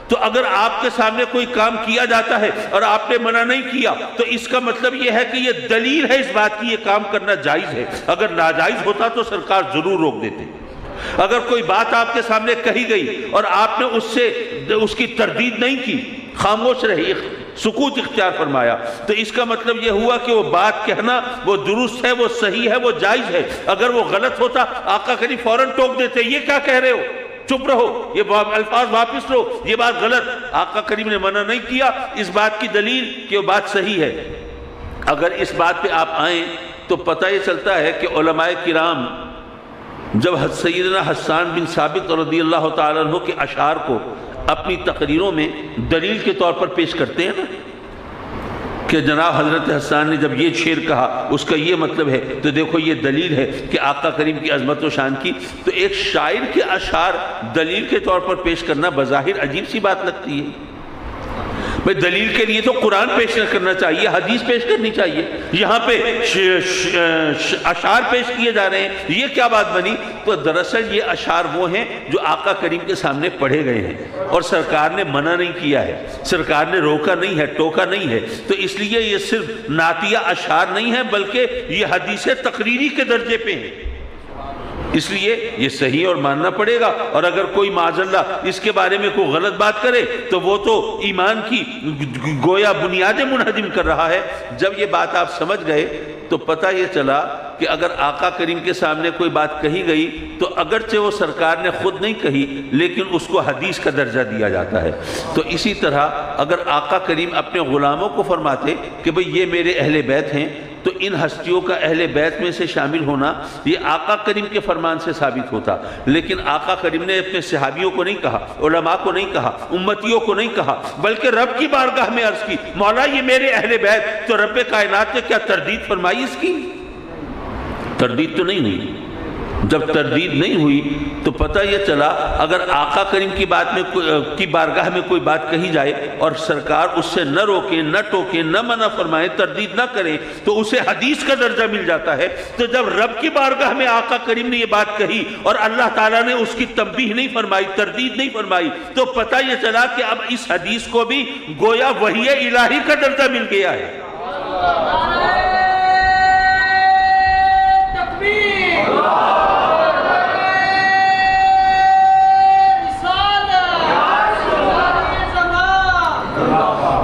تو اگر آپ کے سامنے کوئی کام کیا جاتا ہے اور آپ نے منع نہیں کیا تو اس کا مطلب یہ ہے کہ یہ دلیل ہے اس بات کی یہ کام کرنا جائز ہے۔ اگر ناجائز ہوتا تو سرکار ضرور روک دیتے۔ اگر کوئی بات آپ کے سامنے کہی گئی اور آپ نے اس کی تردید نہیں کی، خاموش رہی، سکوت اختیار فرمایا، تو اس کا مطلب یہ ہوا کہ وہ بات کہنا وہ درست ہے، وہ صحیح ہے، وہ جائز ہے۔ اگر وہ غلط ہوتا آقا کریم فوراً ٹوک دیتے، یہ کیا کہہ رہے ہو، چپ رہو، یہ الفاظ واپس لو، یہ بات غلط۔ آقا کریم نے منع نہیں کیا، اس بات کی دلیل کہ وہ بات صحیح ہے۔ اگر اس بات پہ آپ آئیں تو پتہ یہ چلتا ہے کہ علماء کرام جب سیدنا حسان بن ثابت رضی اللہ تعالیٰ عنہ کے اشعار کو اپنی تقریروں میں دلیل کے طور پر پیش کرتے ہیں نا، کہ جناب حضرت حسان نے جب یہ شعر کہا اس کا یہ مطلب ہے، تو دیکھو یہ دلیل ہے کہ آقا کریم کی عظمت و شان کی، تو ایک شاعر کے اشعار دلیل کے طور پر پیش کرنا بظاہر عجیب سی بات لگتی ہے۔ بھئی دلیل کے لیے تو قرآن پیش کرنا چاہیے، حدیث پیش کرنی چاہیے، یہاں پہ اشعار پیش کیے جا رہے ہیں، یہ کیا بات بنی؟ تو دراصل یہ اشعار وہ ہیں جو آقا کریم کے سامنے پڑھے گئے ہیں اور سرکار نے منع نہیں کیا ہے، سرکار نے روکا نہیں ہے، ٹوکا نہیں ہے، تو اس لیے یہ صرف نعتیہ اشعار نہیں ہے بلکہ یہ حدیث تقریری کے درجے پہ ہیں۔ اس لیے یہ صحیح اور ماننا پڑے گا، اور اگر کوئی معاذ اللہ اس کے بارے میں کوئی غلط بات کرے تو وہ تو ایمان کی گویا بنیادیں منہدم کر رہا ہے۔ جب یہ بات آپ سمجھ گئے تو پتہ یہ چلا کہ اگر آقا کریم کے سامنے کوئی بات کہی گئی تو اگرچہ وہ سرکار نے خود نہیں کہی لیکن اس کو حدیث کا درجہ دیا جاتا ہے۔ تو اسی طرح اگر آقا کریم اپنے غلاموں کو فرماتے کہ بھئی یہ میرے اہل بیت ہیں، تو ان ہستیوں کا اہل بیت میں سے شامل ہونا یہ آقا کریم کے فرمان سے ثابت ہوتا، لیکن آقا کریم نے اپنے صحابیوں کو نہیں کہا، علماء کو نہیں کہا، امتیوں کو نہیں کہا، بلکہ رب کی بارگاہ میں عرض کی مولا یہ میرے اہل بیت۔ تو رب کائنات نے کیا تردید فرمائی اس کی؟ تردید تو نہیں ہوئی۔ جب تردید نہیں ہوئی تو پتہ یہ چلا اگر آقا کریم کی بارگاہ میں کوئی بات کہی جائے اور سرکار اس سے نہ روکیں، نہ ٹوکیں، نہ منع فرمائیں، تردید نہ کریں تو اسے حدیث کا درجہ مل جاتا ہے۔ تو جب رب کی بارگاہ میں آقا کریم نے یہ بات کہی اور اللہ تعالیٰ نے اس کی تنبیہ نہیں فرمائی، تردید نہیں فرمائی، تو پتہ یہ چلا کہ اب اس حدیث کو بھی گویا وحی الہی کا درجہ مل گیا ہے۔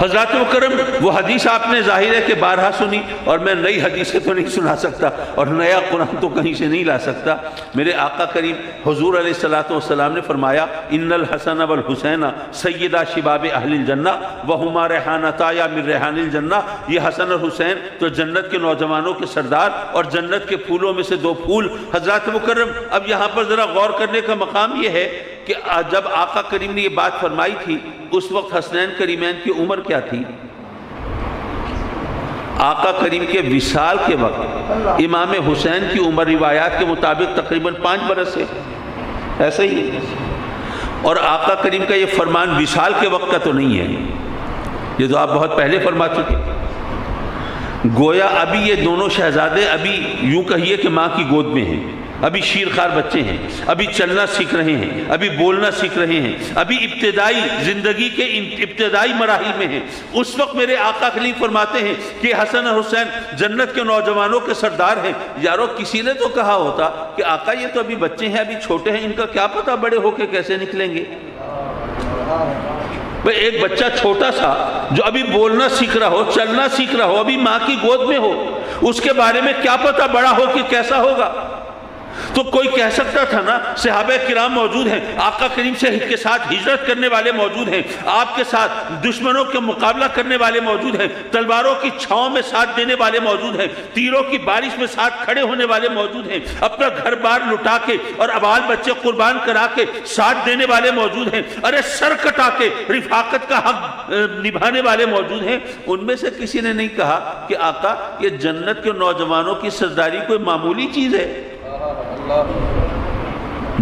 حضرات مکرم وہ حدیث آپ نے ظاہر ہے کہ بارہا سنی، اور میں نئی حدیثیں تو نہیں سنا سکتا اور نیا قرآن تو کہیں سے نہیں لا سکتا۔ میرے آقا کریم حضور علیہ السلام نے فرمایا ان الحسن والحسین سیدہ شباب اہل الجنہ وہما ریحانتا یا من ریحان الجنہ۔ یہ حسن اور حسین تو جنت کے نوجوانوں کے سردار اور جنت کے پھولوں میں سے دو پھول۔ حضرات مکرم اب یہاں پر ذرا غور کرنے کا مقام یہ ہے کہ جب آقا کریم نے یہ بات فرمائی تھی اس وقت حسنین کریمین کی عمر کیا تھی؟ آقا کریم کے وصال کے وقت امام حسین کی عمر روایات کے مطابق تقریباً 5 برس ہے، ایسا ہی ہے۔ اور آقا کریم کا یہ فرمان وصال کے وقت کا تو نہیں ہے، یہ تو آپ بہت پہلے فرما چکے۔ گویا ابھی یہ دونوں شہزادے ابھی یوں کہیے کہ ماں کی گود میں ہیں، ابھی شیرخوار بچے ہیں، ابھی چلنا سیکھ رہے ہیں، ابھی بولنا سیکھ رہے ہیں، ابھی ابتدائی زندگی کے ابتدائی مراحل میں ہیں۔ اس وقت میرے آقا کریم فرماتے ہیں کہ حسن اور حسین جنت کے نوجوانوں کے سردار ہیں۔ یارو کسی نے تو کہا ہوتا کہ آقا یہ تو ابھی بچے ہیں، ابھی چھوٹے ہیں، ان کا کیا پتہ بڑے ہو کے کیسے نکلیں گے۔ بھئی ایک بچہ چھوٹا سا جو ابھی بولنا سیکھ رہا ہو، چلنا سیکھ رہا ہو، ابھی ماں کی گود میں ہو، اس کے بارے میں کیا پتہ بڑا ہو کہ کیسا ہوگا۔ تو کوئی کہہ سکتا تھا نا، صحابہ کرام موجود ہیں، آقا کریم سے کے ساتھ ہجرت کرنے والے موجود ہیں، آپ کے ساتھ دشمنوں کے مقابلہ کرنے والے موجود ہیں، تلواروں کی چھاؤں میں ساتھ دینے والے موجود ہیں، تیروں کی بارش میں ساتھ کھڑے ہونے والے موجود ہیں، اپنا گھر بار لٹا کے اور ابال بچے قربان کرا کے ساتھ دینے والے موجود ہیں، ارے سر کٹا کے رفاقت کا حق نبھانے والے موجود ہیں۔ ان میں سے کسی نے نہیں کہا کہ آقا یہ جنت کے نوجوانوں کی سرداری کوئی معمولی چیز ہے۔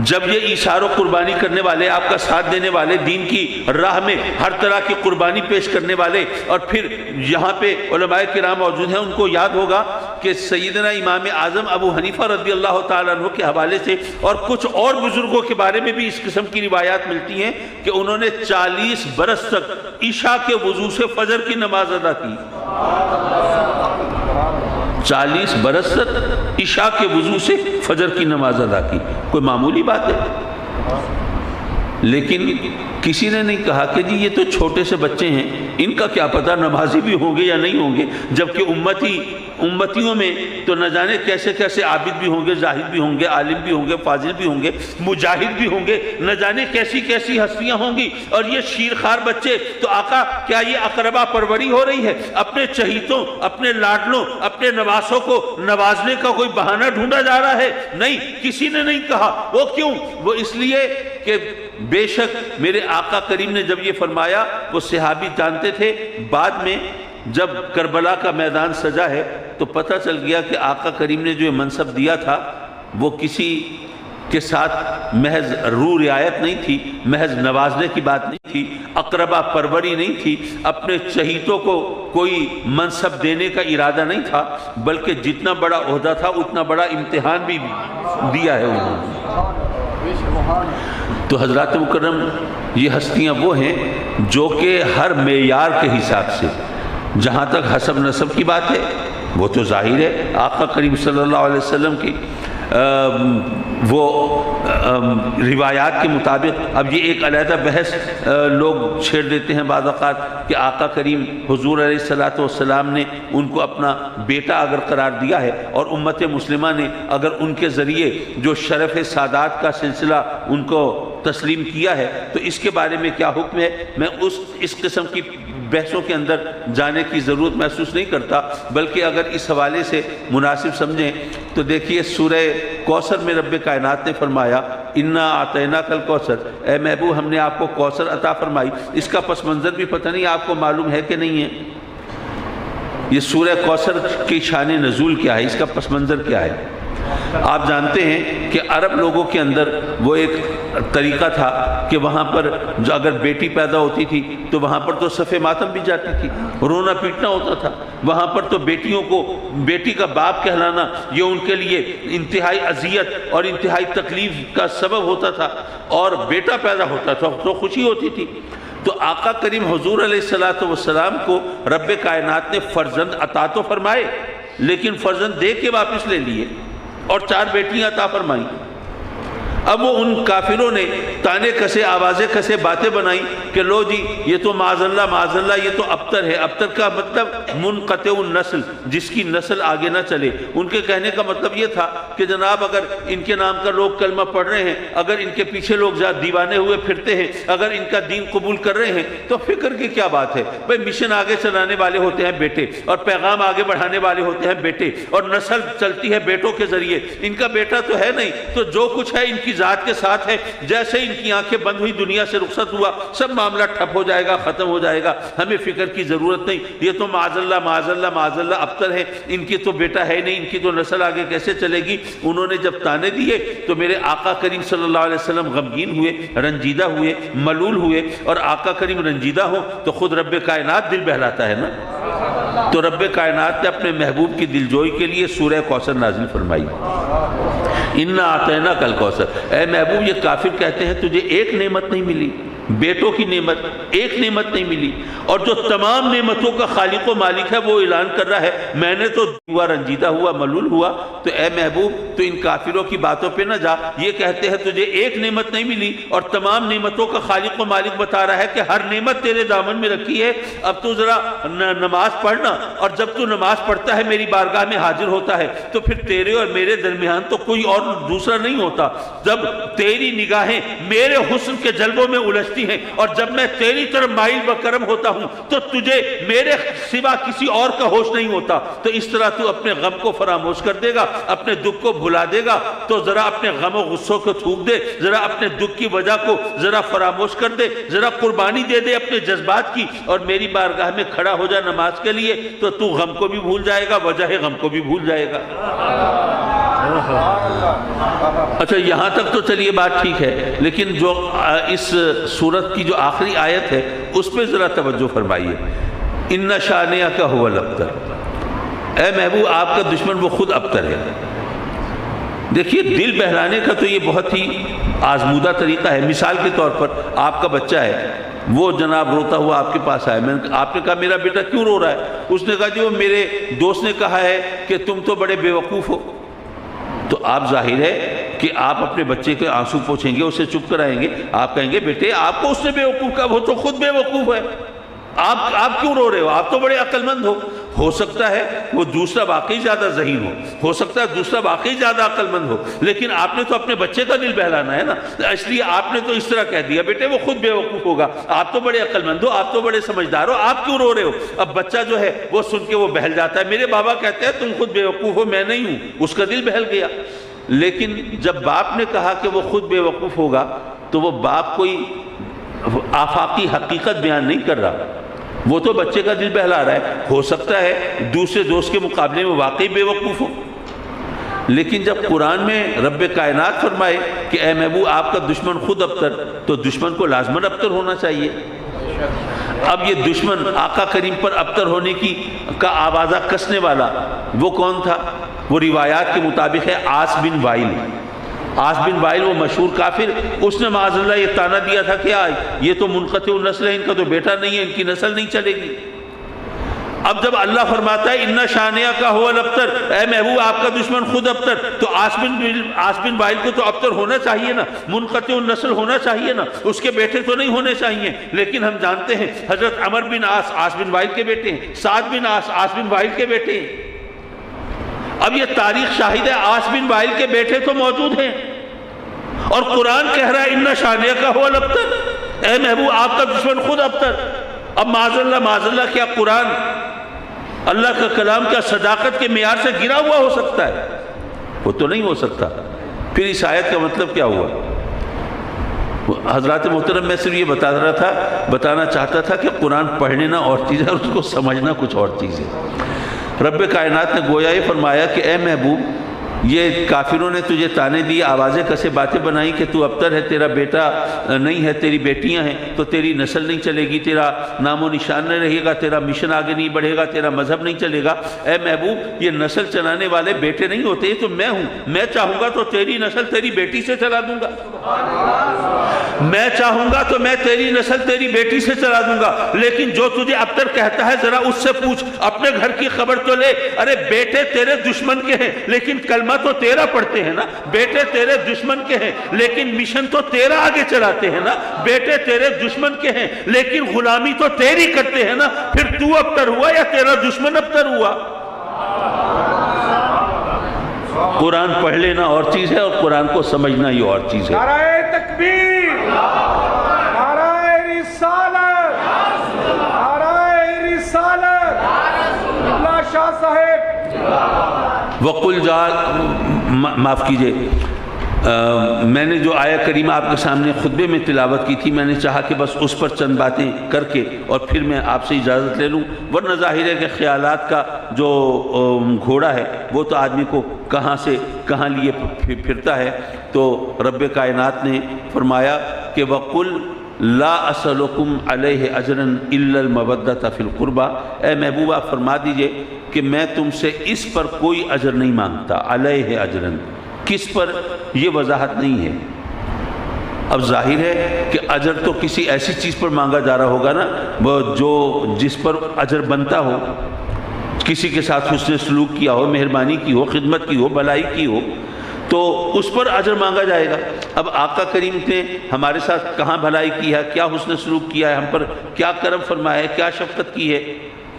جب یہ ایثار و قربانی کرنے والے، آپ کا ساتھ دینے والے، دین کی راہ میں ہر طرح کی قربانی پیش کرنے والے، اور پھر یہاں پہ علماء کرام موجود ہیں، ان کو یاد ہوگا کہ سیدنا امام اعظم ابو حنیفہ رضی اللہ تعالیٰ عنہ کے حوالے سے اور کچھ اور بزرگوں کے بارے میں بھی اس قسم کی روایات ملتی ہیں کہ انہوں نے 40 برس تک عشاء کے وضو سے فجر کی نماز ادا کی۔ 40 برس تک عشاء کے وضو سے فجر کی نماز ادا کی، کوئی معمولی بات ہے؟ لیکن کسی نے نہیں کہا کہ جی یہ تو چھوٹے سے بچے ہیں، ان کا کیا پتہ نمازی بھی ہوں گے یا نہیں ہوں گے، جبکہ امتیوں میں تو نہ جانے کیسے کیسے عابد بھی ہوں گے، زاہد بھی ہوں گے، عالم بھی ہوں گے، فاضل بھی ہوں گے، مجاہد بھی ہوں گے، نہ جانے کیسی کیسی ہستیاں ہوں گی، اور یہ شیرخوار بچے۔ تو آقا کیا یہ اقربا پروری ہو رہی ہے؟ اپنے چہیتوں، اپنے لاڈلوں، اپنے نواسوں کو نوازنے کا کوئی بہانہ ڈھونڈا جا رہا ہے؟ نہیں، کسی نے نہیں کہا۔ وہ کیوں؟ وہ اس لیے کہ بے شک میرے آقا کریم نے جب یہ فرمایا وہ صحابی جانتے تھے، بعد میں جب کربلا کا میدان سجا ہے تو پتہ چل گیا کہ آقا کریم نے جو یہ منصب دیا تھا وہ کسی کے ساتھ محض رو رعایت نہیں تھی، محض نوازنے کی بات نہیں تھی، اقربا پروری نہیں تھی، اپنے چہیتوں کو کوئی منصب دینے کا ارادہ نہیں تھا، بلکہ جتنا بڑا عہدہ تھا اتنا بڑا امتحان بھی دیا ہے انہوں نے۔ تو حضرات مکرم یہ ہستیاں وہ ہیں جو کہ ہر معیار کے حساب سے، جہاں تک حسب نسب کی بات ہے وہ تو ظاہر ہے، آقا کریم صلی اللہ علیہ وسلم کی وہ روایات کے مطابق اب یہ ایک علیحدہ بحث لوگ چھیڑ دیتے ہیں بعض اوقات کہ آقا کریم حضور علیہ الصلوۃ والسلام نے ان کو اپنا بیٹا اگر قرار دیا ہے اور امت مسلمہ نے اگر ان کے ذریعے جو شرف سادات کا سلسلہ ان کو تسلیم کیا ہے تو اس کے بارے میں کیا حکم ہے، میں اس قسم کی بحثوں کے اندر جانے کی ضرورت محسوس نہیں کرتا، بلکہ اگر اس حوالے سے مناسب سمجھیں تو دیکھیے سورہ کوثر میں رب کائنات نے فرمایا انا اعطیناک الکوثر، اے محبوب ہم نے آپ کو کوثر عطا فرمائی۔ اس کا پس منظر بھی پتہ نہیں آپ کو معلوم ہے کہ نہیں ہے؟ یہ سورہ کوثر کی شان نزول کیا ہے، اس کا پس منظر کیا ہے؟ آپ جانتے ہیں کہ عرب لوگوں کے اندر وہ ایک طریقہ تھا کہ وہاں پر جو اگر بیٹی پیدا ہوتی تھی تو وہاں پر تو صف ماتم بھی جاتی تھی، رونا پیٹنا ہوتا تھا، وہاں پر تو بیٹیوں کو بیٹی کا باپ کہلانا یہ ان کے لیے انتہائی اذیت اور انتہائی تکلیف کا سبب ہوتا تھا، اور بیٹا پیدا ہوتا تھا تو خوشی ہوتی تھی۔ تو آقا کریم حضور علیہ الصلوۃ والسلام کو رب کائنات نے فرزند عطا تو فرمائے، لیکن فرزند دے کے واپس لے لیے اور 4 بیٹیاں عطا فرمائیں۔ اب وہ ان کافروں نے تانے کسے، آوازیں کسے، باتیں بنائیں کہ لو جی یہ تو معاذ اللہ یہ تو ابتر ہے۔ ابتر کا مطلب منقطع النسل، جس کی نسل آگے نہ چلے۔ ان کے کہنے کا مطلب یہ تھا کہ جناب اگر ان کے نام کا لوگ کلمہ پڑھ رہے ہیں، اگر ان کے پیچھے لوگ دیوانے ہوئے پھرتے ہیں، اگر ان کا دین قبول کر رہے ہیں تو فکر کی کیا بات ہے؟ بھئی مشن آگے چلانے والے ہوتے ہیں بیٹے، اور پیغام آگے بڑھانے والے ہوتے ہیں بیٹے، اور نسل چلتی ہے بیٹوں کے ذریعے۔ ان کا بیٹا تو ہے نہیں، تو جو کچھ ہے ان کی ذات کے ساتھ ہے، جیسے ان کی آنکھیں بند ہوئی دنیا سے رخصت ہوا سب معاملہ ٹھپ ہو جائے گا، ختم ہو جائے گا، ہمیں فکر کی ضرورت نہیں، یہ تو معاذ اللہ ابتر ہے، ان کی تو بیٹا ہے نہیں، ان کی تو نسل آگے کیسے چلے گی؟ انہوں نے جب تانے دیے تو میرے آقا کریم صلی اللہ علیہ وسلم غمگین ہوئے، رنجیدہ ہوئے، ملول ہوئے، اور آقا کریم رنجیدہ ہو تو خود رب کائنات دل بہلاتا ہے نا۔ تو رب کائنات نے اپنے محبوب کی دلجوئی کے لیے سورہ کوثر نازل فرمائی، انا اعطیناک الکوثر۔ اے محبوب یہ کافر کہتے ہیں تجھے ایک نعمت نہیں ملی، بیٹوں کی نعمت ایک نعمت نہیں ملی، اور جو تمام نعمتوں کا خالق و مالک ہے وہ اعلان کر رہا ہے میں نے تو ہوا، رنجیدہ ہوا، ملول ہوا۔ تو اے محبوب تو ان کافروں کی باتوں پہ نہ جا، یہ کہتے ہیں تجھے ایک نعمت نہیں ملی اور تمام نعمتوں کا خالق و مالک بتا رہا ہے کہ ہر نعمت تیرے دامن میں رکھی ہے، اب تو ذرا نماز پڑھنا، اور جب تو نماز پڑھتا ہے میری بارگاہ میں حاضر ہوتا ہے تو پھر تیرے اور میرے درمیان تو کوئی اور دوسرا نہیں ہوتا۔ جب تیری نگاہیں میرے حسن کے جلووں میں الجھتی ہیں اور جب میں تیری طرف مائل بکرم ہوتا ہوں تو تجھے میرے سوا کسی اور کا ہوش نہیں ہوتا۔ تو اس طرح تو اپنے غم کو فراموش کر دے گا، اپنے دکھ کو بھلا دے گا، تو ذرا اپنے غم و غصوں کو تھوک دے، ذرا اپنے دکھ کی وجہ کو ذرا فراموش کر دے، ذرا قربانی دے دے اپنے جذبات کی، اور میری بارگاہ میں کھڑا ہو جا نماز کے لیے، تو غم کو بھی بھول جائے گا، وجہ غم کو بھی بھول جائے گا۔ اچھا یہاں تک تو چلیے بات ٹھیک ہے، لیکن جو اس سورت کی جو آخری آیت ہے اس پہ ذرا توجہ فرمائیے، ان شانئک ھو الابتر۔ اے محبوب آپ کا دشمن وہ خود ابتر ہے۔ دیکھیے دل بہلانے کا تو یہ بہت ہی آزمودہ طریقہ ہے۔ مثال کے طور پر آپ کا بچہ ہے، وہ جناب روتا ہوا آپ کے پاس آیا، آپ نے کہا میرا بیٹا کیوں رو رہا ہے؟ اس نے کہا جی وہ میرے دوست نے کہا ہے کہ تم تو بڑے بے وقوف ہو۔ تو آپ ظاہر ہے کہ آپ اپنے بچے کے آنسو پوچھیں گے، اسے چپ کرائیں گے، آپ کہیں گے بیٹے آپ کو اس نے بے وقوف کہا، وہ تو خود بے وقوف ہے، آپ کیوں رو رہے ہو؟ آپ تو بڑے عقل مند ہو۔ ہو سکتا ہے وہ دوسرا واقعی زیادہ ذہین ہو سکتا ہے دوسرا واقعی زیادہ عقل مند ہو، لیکن آپ نے تو اپنے بچے کا دل بہلانا ہے نا، اس لیے آپ نے تو اس طرح کہہ دیا بیٹے وہ خود بے وقوف ہوگا، آپ تو بڑے عقل مند ہو، آپ تو بڑے سمجھدار ہو، آپ کیوں رو رہے ہو؟ اب بچہ جو ہے وہ سن کے وہ بہل جاتا ہے، میرے بابا کہتے ہیں تم خود بے وقوف ہو، میں نہیں ہوں، اس کا دل بہل گیا۔ لیکن جب باپ نے کہا کہ وہ خود بے وقوف ہوگا تو وہ باپ کوئی آفاقی حقیقت بیان نہیں کر رہا، وہ تو بچے کا دل بہلا رہا ہے۔ ہو سکتا ہے دوسرے دوست کے مقابلے میں واقعی بے وقوف ہو، لیکن جب قرآن میں رب کائنات فرمائے کہ اے محبوب آپ کا دشمن خود ابتر، تو دشمن کو لازماً ابتر ہونا چاہیے۔ اب یہ دشمن آقا کریم پر ابتر ہونے کا آوازہ کسنے والا وہ کون تھا؟ وہ روایات کے مطابق ہے عاص بن وائل۔ عاص بن وائل وہ مشہور کافر، اس نے معاذ اللہ یہ تانا دیا تھا کہ یہ تو منقطع النسل ہے، ان کا تو بیٹا نہیں ہے، ان کی نسل نہیں چلے گی۔ اب جب اللہ فرماتا ہے اِنَّ شَانِئَكَ هُوَ الْأَبْتَرُ، اے محبوب آپ کا دشمن خود ابتر، تو عاص بن وائل کو تو ابتر ہونا چاہیے نا، منقطع النسل ہونا چاہیے نا، اس کے بیٹے تو نہیں ہونے چاہیے، لیکن ہم جانتے ہیں حضرت عمر بن عاص بن وائل کے بیٹے ہیں، سعد بن عاص بن وائل کے بیٹے ہیں۔ اب یہ تاریخ شاہد ہے عاص بن وائل کے بیٹے تو موجود ہیں، اور قرآن کہہ رہا ہے اِنَّ شَانِئَكَ هُوَ الْأَبْتَرُ، اے محبوب آپ کا دشمن خود ابتر۔ اب معاذ اللہ کیا قرآن اللہ کا کلام کیا صداقت کے معیار سے گرا ہوا ہو سکتا ہے؟ وہ تو نہیں ہو سکتا۔ پھر اس آیت کا مطلب کیا ہوا؟ حضرات محترم میں صرف یہ بتانا چاہتا تھا کہ قرآن پڑھنا اور چیز ہے اور اس کو سمجھنا کچھ اور چیز ہے۔ رب کائنات نے گویا یہ فرمایا کہ اے محبوب یہ کافروں نے تجھے تانے دی، آوازیں کسے باتیں بنائی کہ تو ابتر ہے، تیرا بیٹا نہیں ہے، تیری بیٹیاں ہیں، تو تیری نسل نہیں چلے گی، تیرا نام و نشان نہیں رہے گا، تیرا مشن آگے نہیں بڑھے گا، تیرا مذہب نہیں چلے گا۔ اے محبوب یہ نسل چلانے والے بیٹے نہیں ہوتے، یہ تو میں ہوں، میں چاہوں گا تو تیری نسل تیری بیٹی سے چلا دوں گا، میں چاہوں گا تو میں تیری نسل تیری بیٹی سے چلا دوں گا۔ لیکن جو تجھے ابتر کہتا ہے ذرا اس سے پوچھ، اپنے گھر کی خبر تو لے، ارے بیٹے تیرے دشمن کے ہیں لیکن کلمہ تو تیرا پڑھتے ہیں نا، بیٹے تیرے دشمن کے ہیں لیکن مشن تو تیرا آگے چلاتے ہیں نا، بیٹے تیرے دشمن کے ہیں لیکن غلامی تو تیری کرتے ہیں نا، پھر تو ابتر ہوا یا تیرا دشمن ابتر ہوا؟ قرآن پڑھ لینا اور چیز ہے اور قرآن کو سمجھنا ہی اور چیز ہے۔ نعرہ تکبیر، نعرہ رسالت، نعرہ رسالت، قبلہ شاہ صاحب۔ وَقُلْ معاف کیجئے، میں نے جو آیہ کریمہ آپ کے سامنے خطبے میں تلاوت کی تھی، میں نے چاہا کہ بس اس پر چند باتیں کر کے اور پھر میں آپ سے اجازت لے لوں، ورنہ ظاہر ہے کہ خیالات کا جو گھوڑا ہے وہ تو آدمی کو کہاں سے کہاں لیے پھرتا ہے۔ تو رب کائنات نے فرمایا کہ وَقُلْ لا اسلکم علیہ اجرا الا المودۃ فی القربى، اے محبوبہ فرما دیجئے کہ میں تم سے اس پر کوئی اجر نہیں مانگتا، علیہ اجرا، کس پر یہ وضاحت نہیں ہے۔ اب ظاہر ہے کہ اجر تو کسی ایسی چیز پر مانگا جا رہا ہوگا نا وہ جو جس پر اجر بنتا ہو، کسی کے ساتھ حسن سلوک کیا ہو، مہربانی کی ہو، خدمت کی ہو، بھلائی کی ہو، تو اس پر اجر مانگا جائے گا۔ اب آقا کریم نے ہمارے ساتھ کہاں بھلائی کی ہے، کیا حسن سلوک کیا ہے، ہم پر کیا کرم فرمایا ہے، کیا شفقت کی ہے،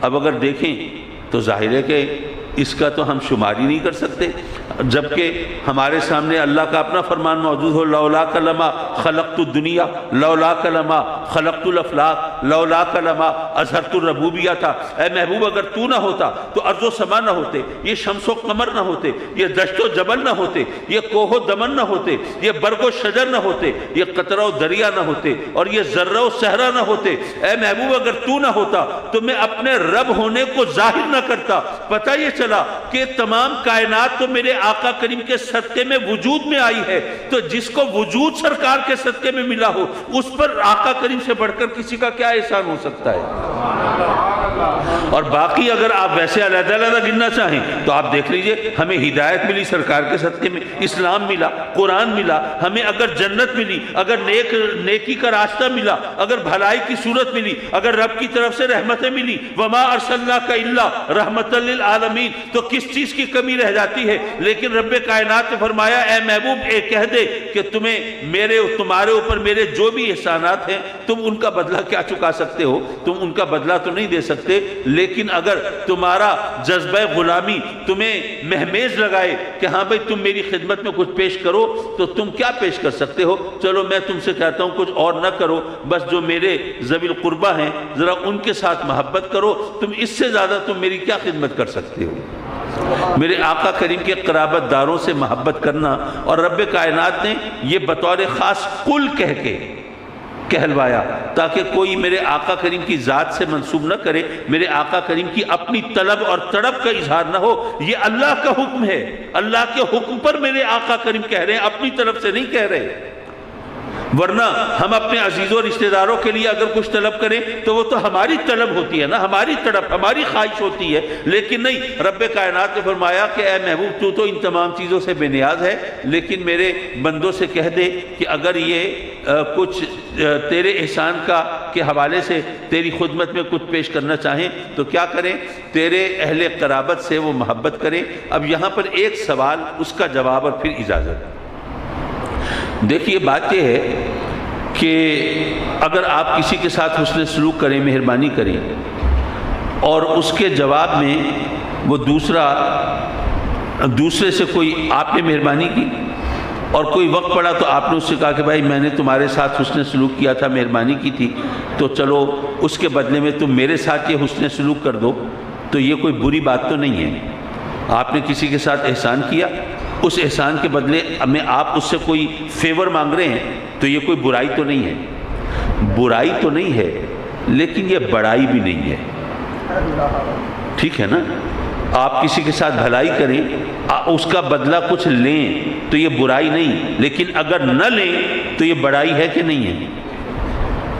اب اگر دیکھیں تو ظاہر ہے کہ اس کا تو ہم شمار ہی نہیں کر سکتے، جبکہ ہمارے سامنے اللہ کا اپنا فرمان موجود ہو، لولاک لما خلقت الدنیا، لولاک لما خلقت الافلاق، لولاک لما اظہرت الربوبیہ تھا۔ اے محبوب اگر تو نہ ہوتا تو ارض و سما نہ ہوتے، یہ شمس و قمر نہ ہوتے، یہ دشت و جبل نہ ہوتے، یہ کوہ و دمن نہ ہوتے، یہ برگ و شجر نہ ہوتے، یہ قطرہ و دریا نہ ہوتے، اور یہ ذرہ و صحرا نہ ہوتے۔ اے محبوب اگر تو نہ ہوتا تو میں اپنے رب ہونے کو ظاہر نہ کرتا۔ پتہ یہ چلا کہ تمام کائنات تو میرے آقا کریم کے صدقے میں وجود میں آئی ہے، تو جس کو وجود سرکار کے صدقے میں ملا ہو اس پر آقا کریم سے بڑھ کر کسی کا کیا احسان ہو سکتا ہے؟ اور باقی اگر آپ ویسے علیحدہ علیحدہ گننا چاہیں تو آپ دیکھ لیجئے، ہمیں ہدایت ملی سرکار کے صدقے میں، اسلام ملا، قرآن ملا، ہمیں اگر جنت ملی، اگر نیکی کا راستہ ملا، اگر بھلائی کی صورت ملی، اگر رب کی طرف سے رحمتیں ملی، وما ارسلناک الا رحمۃ للعالمین، تو کس چیز کی کمی رہ جاتی ہے؟ لیکن رب کائنات نے فرمایا اے محبوب اے کہہ دے کہ تمہارے اوپر میرے جو بھی احسانات ہیں تم ان کا بدلہ کیا چکا سکتے ہو؟ تم ان کا بدلہ تو نہیں دے سکتے، لیکن اگر تمہارا جذبہ غلامی تمہیں مہمیز لگائے کہ ہاں بھئی تم میری خدمت میں کچھ پیش کرو، تو تم کیا پیش کر سکتے ہو؟ چلو میں تم سے کہتا ہوں کچھ اور نہ کرو، بس جو میرے ذوی القربہ ہیں ذرا ان کے ساتھ محبت کرو، تم اس سے زیادہ تم میری کیا خدمت کر سکتے ہو؟ میرے آقا کریم کے قرابت داروں سے محبت کرنا، اور رب کائنات نے یہ بطور خاص قل کہہ کے کہلوایا تاکہ کوئی میرے آقا کریم کی ذات سے منسوب نہ کرے، میرے آقا کریم کی اپنی طلب اور تڑپ کا اظہار نہ ہو۔ یہ اللہ کا حکم ہے، اللہ کے حکم پر میرے آقا کریم کہہ رہے ہیں، اپنی طرف سے نہیں کہہ رہے۔ ورنہ ہم اپنے عزیزوں رشتہ داروں کے لیے اگر کچھ طلب کریں تو وہ تو ہماری طلب ہوتی ہے نا، ہماری تڑپ، ہماری خواہش ہوتی ہے، لیکن نہیں، رب کائنات نے فرمایا کہ اے محبوب تو ان تمام چیزوں سے بے نیاز ہے، لیکن میرے بندوں سے کہہ دے کہ اگر یہ کچھ تیرے احسان کے حوالے سے تیری خدمت میں کچھ پیش کرنا چاہیں تو کیا کریں، تیرے اہل قرابت سے وہ محبت کریں۔ اب یہاں پر ایک سوال، اس کا جواب اور پھر اجازت۔ دیکھیے بات یہ ہے کہ اگر آپ کسی کے ساتھ حسن سلوک کریں، مہربانی کریں، اور اس کے جواب میں وہ دوسرے سے کوئی آپ نے مہربانی کی اور کوئی وقت پڑا تو آپ نے اس سے کہا کہ بھائی میں نے تمہارے ساتھ حسن سلوک کیا تھا، مہربانی کی تھی، تو چلو اس کے بدلے میں تم میرے ساتھ یہ حسن سلوک کر دو، تو یہ کوئی بری بات تو نہیں ہے۔ آپ نے کسی کے ساتھ احسان کیا، اس احسان کے بدلے میں آپ اس سے کوئی فیور مانگ رہے ہیں تو یہ کوئی برائی تو نہیں ہے، برائی تو نہیں ہے، لیکن یہ بڑائی بھی نہیں ہے، ٹھیک ہے نا؟ آپ کسی کے ساتھ بھلائی کریں، اس کا بدلہ کچھ لیں تو یہ برائی نہیں، لیکن اگر نہ لیں تو یہ بڑائی ہے کہ نہیں ہے؟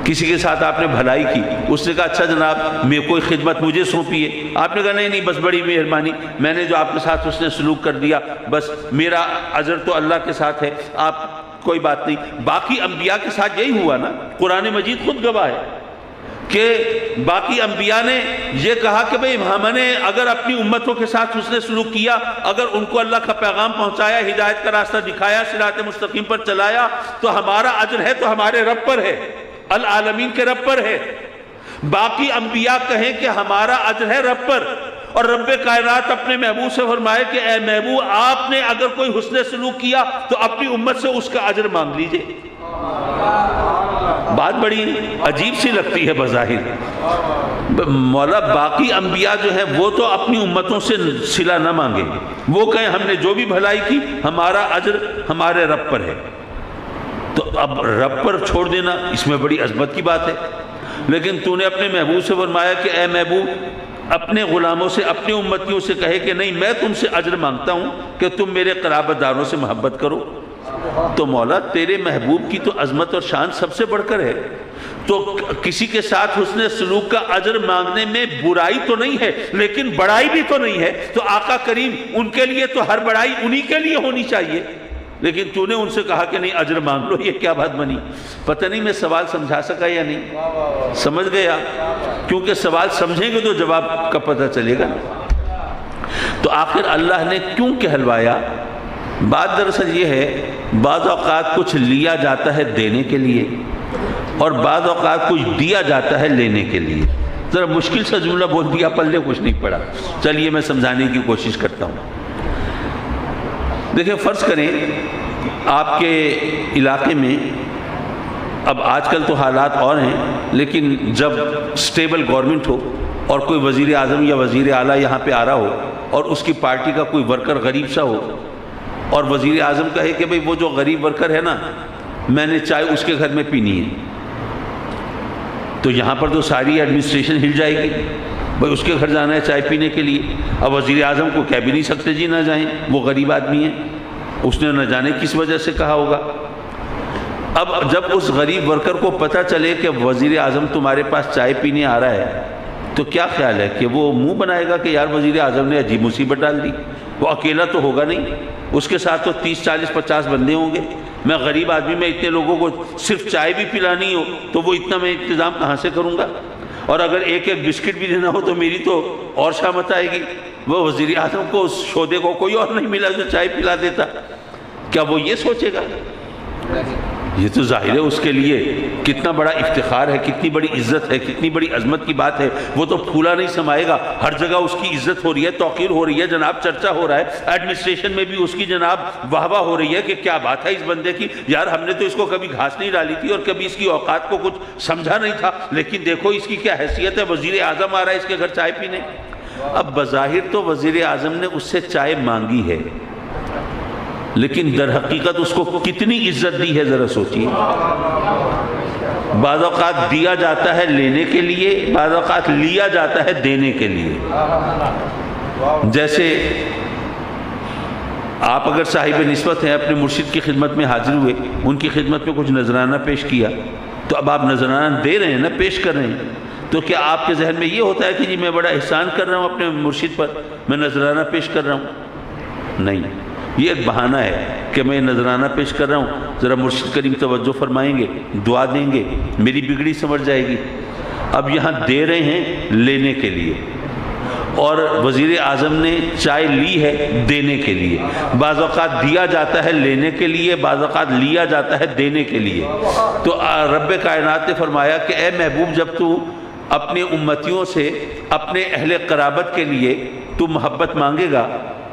کسی کے ساتھ آپ نے بھلائی کی، اس نے کہا اچھا جناب میں کوئی خدمت مجھے سونپی ہے، آپ نے کہا نہیں بس بڑی مہربانی، میں نے جو آپ کے ساتھ اس نے سلوک کر دیا، بس میرا اجر تو اللہ کے ساتھ ہے، آپ کوئی بات نہیں۔ باقی انبیاء کے ساتھ یہی ہوا نا، قرآن مجید خود گواہ ہے کہ باقی انبیاء نے یہ کہا کہ بھئی ہم نے اگر اپنی امتوں کے ساتھ حسن سلوک کیا، اگر ان کو اللہ کا پیغام پہنچایا، ہدایت کا راستہ دکھایا، صراط مستقیم پر چلایا، تو ہمارا اجر ہے تو ہمارے رب پر ہے، العالمین کے رب پر ہے۔ باقی انبیاء کہیں کہ ہمارا اجر ہے رب پر، اور رب کائنات اپنے محبوب سے فرمائے کہ اے محبوب آپ نے اگر کوئی حسن سلوک کیا تو اپنی امت سے اس کا اجر مانگ لیجئے۔ بات بڑی عجیب سی لگتی ہے بظاہر، مولا باقی انبیاء جو ہیں وہ تو اپنی امتوں سے صلہ نہ مانگیں، وہ کہیں ہم نے جو بھی بھلائی کی ہمارا اجر ہمارے رب پر ہے، تو اب رب پر چھوڑ دینا اس میں بڑی عظمت کی بات ہے۔ لیکن تو نے اپنے محبوب سے فرمایا کہ اے محبوب اپنے غلاموں سے، اپنے امتیوں سے کہے کہ نہیں میں تم سے اجر مانگتا ہوں کہ تم میرے قرابت داروں سے محبت کرو، تو مولا تیرے محبوب کی تو عظمت اور شان سب سے بڑھ کر ہے، تو کسی کے ساتھ حسن سلوک کا اجر مانگنے میں برائی تو نہیں ہے، لیکن بڑائی بھی تو نہیں ہے، تو آقا کریم ان کے لیے تو ہر بڑائی انہی کے لیے ہونی چاہیے، لیکن تو نے ان سے کہا کہ نہیں اجر مانگ لو، یہ کیا بات بنی؟ پتہ نہیں میں سوال سمجھا سکا یا نہیں؟ سمجھ گیا؟ کیونکہ سوال سمجھیں گے تو جواب کا پتہ چلے گا۔ تو آخر اللہ نے کیوں کہلوایا؟ بات دراصل یہ ہے، بعض اوقات کچھ لیا جاتا ہے دینے کے لیے، اور بعض اوقات کچھ دیا جاتا ہے لینے کے لیے۔ ذرا مشکل سا جملہ بول دیا، پلے کچھ نہیں پڑا، چلیے میں سمجھانے کی کوشش کرتا ہوں۔ دیکھیں فرض کریں آپ کے علاقے میں، اب آج کل تو حالات اور ہیں، لیکن جب سٹیبل گورنمنٹ ہو اور کوئی وزیر اعظم یا وزیر اعلیٰ یہاں پہ آ رہا ہو اور اس کی پارٹی کا کوئی ورکر غریب سا ہو، اور وزیر اعظم کہے کہ بھئی وہ جو غریب ورکر ہے نا میں نے چائے اس کے گھر میں پینی ہے، تو یہاں پر تو ساری ایڈمنسٹریشن ہل جائے گی، بھئی اس کے گھر جانا ہے چائے پینے کے لیے۔ اب وزیر اعظم کو کہہ بھی نہیں سکتے جی نہ جائیں، وہ غریب آدمی ہے، اس نے نہ جانے کس وجہ سے کہا ہوگا۔ اب جب اس غریب ورکر کو پتہ چلے کہ وزیر اعظم تمہارے پاس چائے پینے آ رہا ہے، تو کیا خیال ہے کہ وہ منہ بنائے گا کہ یار وزیر اعظم نے عجیب مصیبت ڈال دی؟ وہ اکیلا تو ہوگا نہیں، اس کے ساتھ تو 30 40 50 بندے ہوں گے۔ میں غریب آدمی میں اتنے لوگوں کو صرف چائے بھی پلانی ہو تو وہ اتنا میں انتظام کہاں سے کروں گا؟ اور اگر ایک ایک بسکٹ بھی دینا ہو تو میری تو اور شامت آئے گی۔ وہ وزیر اعظم کو اس شودے کو کوئی اور نہیں ملا جو چائے پلا دیتا، کیا وہ یہ سوچے گا؟ یہ تو ظاہر ہے اس کے لیے کتنا بڑا افتخار ہے، کتنی بڑی عزت ہے، کتنی بڑی عظمت کی بات ہے، وہ تو پھولا نہیں سمائے گا۔ ہر جگہ اس کی عزت ہو رہی ہے، توقیر ہو رہی ہے جناب، چرچا ہو رہا ہے، ایڈمنسٹریشن میں بھی اس کی جناب واہ واہ ہو رہی ہے کہ کیا بات ہے اس بندے کی، یار ہم نے تو اس کو کبھی گھاس نہیں ڈالی تھی اور کبھی اس کی اوقات کو کچھ سمجھا نہیں تھا، لیکن دیکھو اس کی کیا حیثیت ہے، وزیر اعظم آ رہا ہے اس کے گھر چائے پینے۔ اب بظاہر تو وزیر اعظم نے اس سے چائے مانگی ہے، لیکن در حقیقت اس کو کتنی عزت دی ہے ذرا سوچیے۔ بعض اوقات دیا جاتا ہے لینے کے لیے، بعض اوقات لیا جاتا ہے دینے کے لیے۔ جیسے آپ اگر صاحب نسبت ہیں، اپنے مرشد کی خدمت میں حاضر ہوئے، ان کی خدمت میں کچھ نذرانہ پیش کیا، تو اب آپ نذرانہ دے رہے ہیں نا، پیش کر رہے ہیں، تو کیا آپ کے ذہن میں یہ ہوتا ہے کہ جی میں بڑا احسان کر رہا ہوں اپنے مرشد پر، میں نذرانہ پیش کر رہا ہوں؟ نہیں، یہ ایک بہانہ ہے کہ میں نذرانہ پیش کر رہا ہوں، ذرا مرشد کریم توجہ فرمائیں گے، دعا دیں گے، میری بگڑی سمجھ جائے گی۔ اب یہاں دے رہے ہیں لینے کے لیے، اور وزیر اعظم نے چائے لی ہے دینے کے لیے۔ بعض اوقات دیا جاتا ہے لینے کے لیے، بعض اوقات لیا جاتا ہے دینے کے لیے۔ تو رب کائنات نے فرمایا کہ اے محبوب، جب تو اپنے امتیوں سے اپنے اہل قرابت کے لیے تو محبت مانگے گا،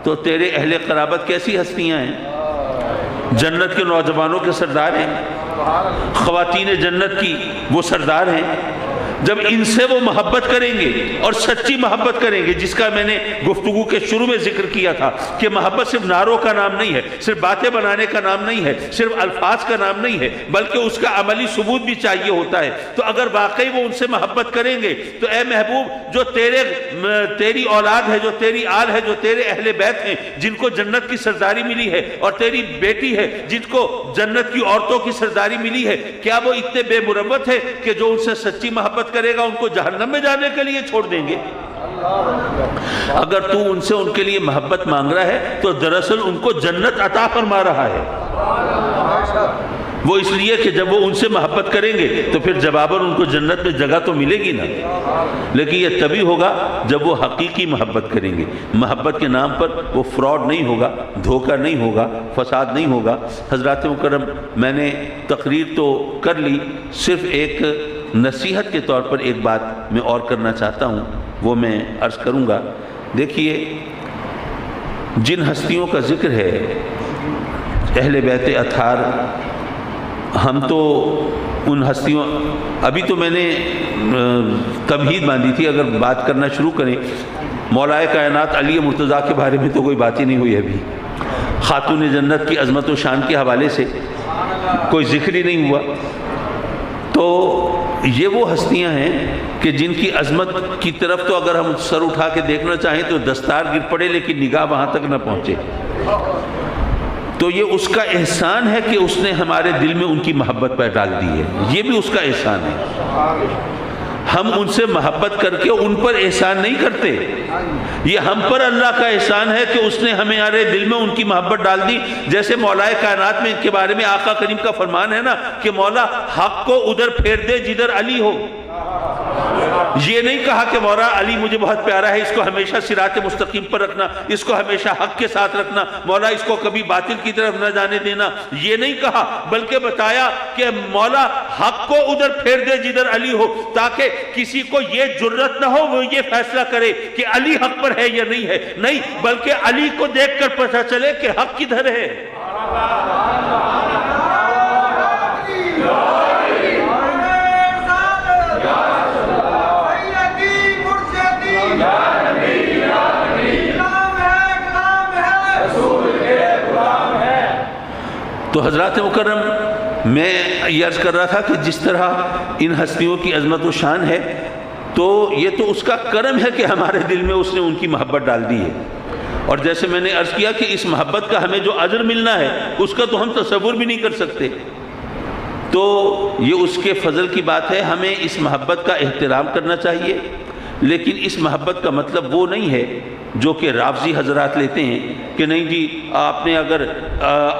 تو تیرے اہل قرابت کیسی ہستیاں ہیں؟ جنت کے نوجوانوں کے سردار ہیں، خواتین جنت کی وہ سردار ہیں۔ جب ان سے وہ محبت کریں گے اور سچی محبت کریں گے، جس کا میں نے گفتگو کے شروع میں ذکر کیا تھا کہ محبت صرف نعروں کا نام نہیں ہے، صرف باتیں بنانے کا نام نہیں ہے، صرف الفاظ کا نام نہیں ہے، بلکہ اس کا عملی ثبوت بھی چاہیے ہوتا ہے۔ تو اگر واقعی وہ ان سے محبت کریں گے تو اے محبوب، جو تیری اولاد ہے، جو تیری آل ہے، جو تیرے اہل بیت ہیں، جن کو جنت کی سرداری ملی ہے، اور تیری بیٹی ہے جن کو جنت کی عورتوں کی سرداری ملی ہے، کیا وہ اتنے بے مروت ہے کہ جو ان سے سچی محبت کرے گا ان کو جہنم میں جانے کے لیے چھوڑ دیں گے؟ اگر تو ان سے ان کے لیے محبت مانگ رہا ہے تو دراصل ان کو جنت عطا فرما رہا ہے۔ وہ اس لیے کہ جب وہ ان سے محبت کریں گے تو پھر جواباً ان کو جنت میں جگہ تو ملے گی نا، لیکن یہ تبھی ہوگا جب وہ حقیقی محبت کریں گے۔ محبت کے نام پر وہ فراڈ نہیں ہوگا، دھوکہ نہیں ہوگا، فساد نہیں ہوگا۔ حضرات مکرم، میں نے تقریر تو کر لی، صرف ایک نصیحت کے طور پر ایک بات میں اور کرنا چاہتا ہوں، وہ میں عرض کروں گا۔ دیکھیے، جن ہستیوں کا ذکر ہے، اہل بیت اطہار، ہم تو ان ہستیوں، ابھی تو میں نے تمہید باندھی تھی، اگر بات کرنا شروع کریں مولا کائنات علی مرتضیٰ کے بارے میں تو کوئی بات ہی نہیں ہوئی ابھی، خاتون جنت کی عظمت و شان کے حوالے سے کوئی ذکر ہی نہیں ہوا۔ تو یہ وہ ہستیاں ہیں کہ جن کی عظمت کی طرف تو اگر ہم سر اٹھا کے دیکھنا چاہیں تو دستار گر پڑے، لیکن نگاہ وہاں تک نہ پہنچے۔ تو یہ اس کا احسان ہے کہ اس نے ہمارے دل میں ان کی محبت پہ ڈال دی ہے، یہ بھی اس کا احسان ہے۔ ہم ان سے محبت کر کے ان پر احسان نہیں کرتے، یہ ہم پر اللہ کا احسان ہے کہ اس نے ہمارے دل میں ان کی محبت ڈال دی۔ جیسے مولا کائنات میں ان کے بارے میں آقا کریم کا فرمان ہے نا کہ مولا حق کو ادھر پھیر دے جدھر علی ہو۔ یہ نہیں کہا کہ مولا علی مجھے بہت پیارا ہے، اس کو ہمیشہ صراط مستقیم پر رکھنا، اس کو ہمیشہ حق کے ساتھ رکھنا، مولا اس کو کبھی باطل کی طرف نہ جانے دینا، یہ نہیں کہا، بلکہ بتایا کہ مولا حق کو ادھر پھیر دے جدھر علی ہو، تاکہ کسی کو یہ جرت نہ ہو وہ یہ فیصلہ کرے کہ علی حق پر ہے یا نہیں ہے، نہیں، بلکہ علی کو دیکھ کر پتہ چلے کہ حق کدھر ہے۔ تو حضرات مکرم، میں یہ عرض کر رہا تھا کہ جس طرح ان ہستیوں کی عظمت و شان ہے، تو یہ تو اس کا کرم ہے کہ ہمارے دل میں اس نے ان کی محبت ڈال دی ہے، اور جیسے میں نے عرض کیا کہ اس محبت کا ہمیں جو اجر ملنا ہے اس کا تو ہم تصور بھی نہیں کر سکتے۔ تو یہ اس کے فضل کی بات ہے، ہمیں اس محبت کا احترام کرنا چاہیے، لیکن اس محبت کا مطلب وہ نہیں ہے جو کہ رافضی حضرات لیتے ہیں کہ نہیں جی آپ نے اگر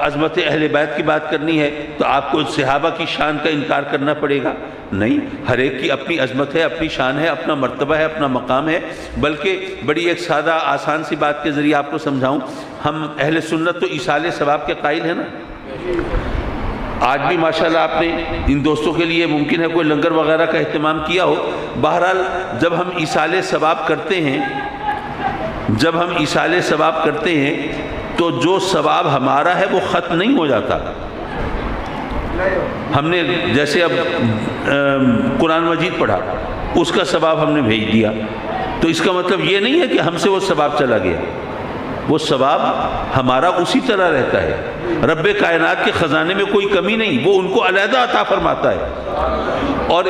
عظمت اہل بیت کی بات کرنی ہے تو آپ کو صحابہ کی شان کا انکار کرنا پڑے گا۔ نہیں، ہر ایک کی اپنی عظمت ہے، اپنی شان ہے، اپنا مرتبہ ہے، اپنا مقام ہے۔ بلکہ بڑی ایک سادہ آسان سی بات کے ذریعے آپ کو سمجھاؤں، ہم اہل سنت تو ایصال ثواب کے قائل ہیں نا۔ آج بھی ماشاءاللہ آپ نے ان دوستوں کے لیے ممکن ہے کوئی لنگر وغیرہ کا اہتمام کیا ہو۔ بہرحال جب ہم ایصال ثواب کرتے ہیں، جب ہم ایصال ثواب کرتے ہیں تو جو ثواب ہمارا ہے وہ ختم نہیں ہو جاتا۔ ہم نے جیسے اب قرآن مجید پڑھا، اس کا ثواب ہم نے بھیج دیا، تو اس کا مطلب یہ نہیں ہے کہ ہم سے وہ ثواب چلا گیا، وہ ثواب ہمارا اسی طرح رہتا ہے۔ رب کائنات کے خزانے میں کوئی کمی نہیں، وہ ان کو علیحدہ عطا فرماتا ہے۔ اور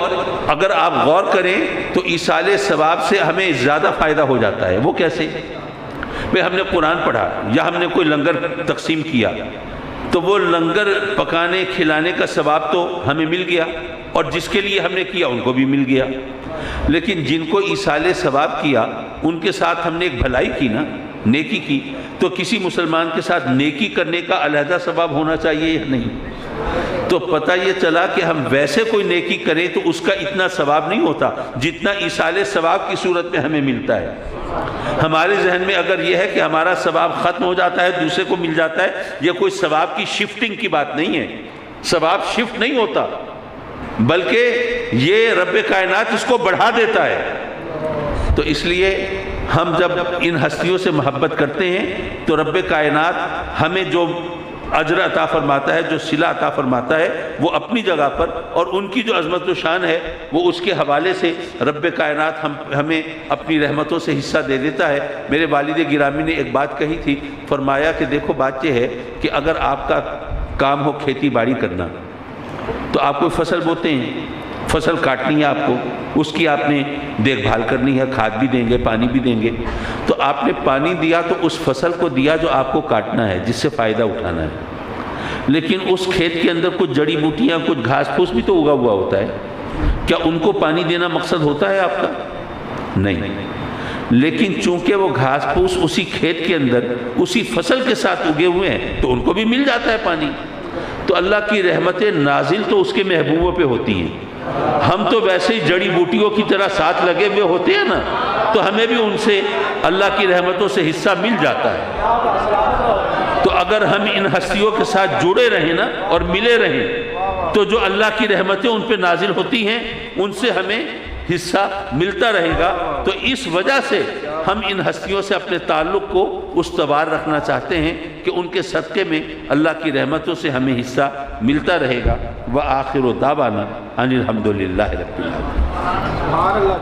اگر آپ غور کریں تو ایصال ثواب سے ہمیں زیادہ فائدہ ہو جاتا ہے۔ وہ کیسے؟ بھئی ہم نے قرآن پڑھا یا ہم نے کوئی لنگر تقسیم کیا تو وہ لنگر پکانے کھلانے کا ثواب تو ہمیں مل گیا، اور جس کے لیے ہم نے کیا ان کو بھی مل گیا۔ لیکن جن کو ایصال ثواب کیا ان کے ساتھ ہم نے ایک بھلائی کی نا، نیکی کی، تو کسی مسلمان کے ساتھ نیکی کرنے کا علیحدہ ثواب ہونا چاہیے یا نہیں؟ تو پتہ یہ چلا کہ ہم ویسے کوئی نیکی کریں تو اس کا اتنا ثواب نہیں ہوتا جتنا ایصال ثواب کی صورت میں ہمیں ملتا ہے۔ ہمارے ذہن میں اگر یہ ہے کہ ہمارا ثواب ختم ہو جاتا ہے دوسرے کو مل جاتا ہے، یہ کوئی ثواب کی شفٹنگ کی بات نہیں ہے، ثواب شفٹ نہیں ہوتا، بلکہ یہ رب کائنات اس کو بڑھا دیتا ہے۔ تو اس لیے ہم جب ان ہستیوں سے محبت کرتے ہیں تو رب کائنات ہمیں جو اجر عطا فرماتا ہے، جو صلہ عطا فرماتا ہے، وہ اپنی جگہ پر، اور ان کی جو عظمت و شان ہے وہ اس کے حوالے سے رب کائنات ہمیں اپنی رحمتوں سے حصہ دے دیتا ہے۔ میرے والد گرامی نے ایک بات کہی تھی، فرمایا کہ دیکھو بات یہ ہے کہ اگر آپ کا کام ہو کھیتی باڑی کرنا تو آپ کوئی فصل بوتے ہیں، فصل کاٹنی ہے آپ کو، اس کی آپ نے دیکھ بھال کرنی ہے، کھاد بھی دیں گے پانی بھی دیں گے، تو آپ نے پانی دیا تو اس فصل کو دیا جو آپ کو کاٹنا ہے، جس سے فائدہ اٹھانا ہے، لیکن اس کھیت کے اندر کچھ جڑی بوٹیاں کچھ گھاس پھوس بھی تو اگا ہوا ہوتا ہے، کیا ان کو پانی دینا مقصد ہوتا ہے آپ کا؟ نہیں، لیکن چونکہ وہ گھاس پھوس اسی کھیت کے اندر اسی فصل کے ساتھ اگے ہوئے ہیں تو ان کو بھی مل جاتا ہے پانی۔ تو اللہ کی رحمتیں نازل تو اس کے محبوبوں پہ ہوتی ہیں، ہم تو ویسے ہی جڑی بوٹیوں کی طرح ساتھ لگے ہوئے ہوتے ہیں نا، تو ہمیں بھی ان سے اللہ کی رحمتوں سے حصہ مل جاتا ہے۔ تو اگر ہم ان ہستیوں کے ساتھ جڑے رہیں نا اور ملے رہیں تو جو اللہ کی رحمتیں ان پہ نازل ہوتی ہیں ان سے ہمیں حصہ ملتا رہے گا۔ تو اس وجہ سے ہم ان ہستیوں سے اپنے تعلق کو استوار رکھنا چاہتے ہیں کہ ان کے صدقے میں اللہ کی رحمتوں سے ہمیں حصہ ملتا رہے گا۔ وآخر دعوانا ان الحمدللہ رب العالمین۔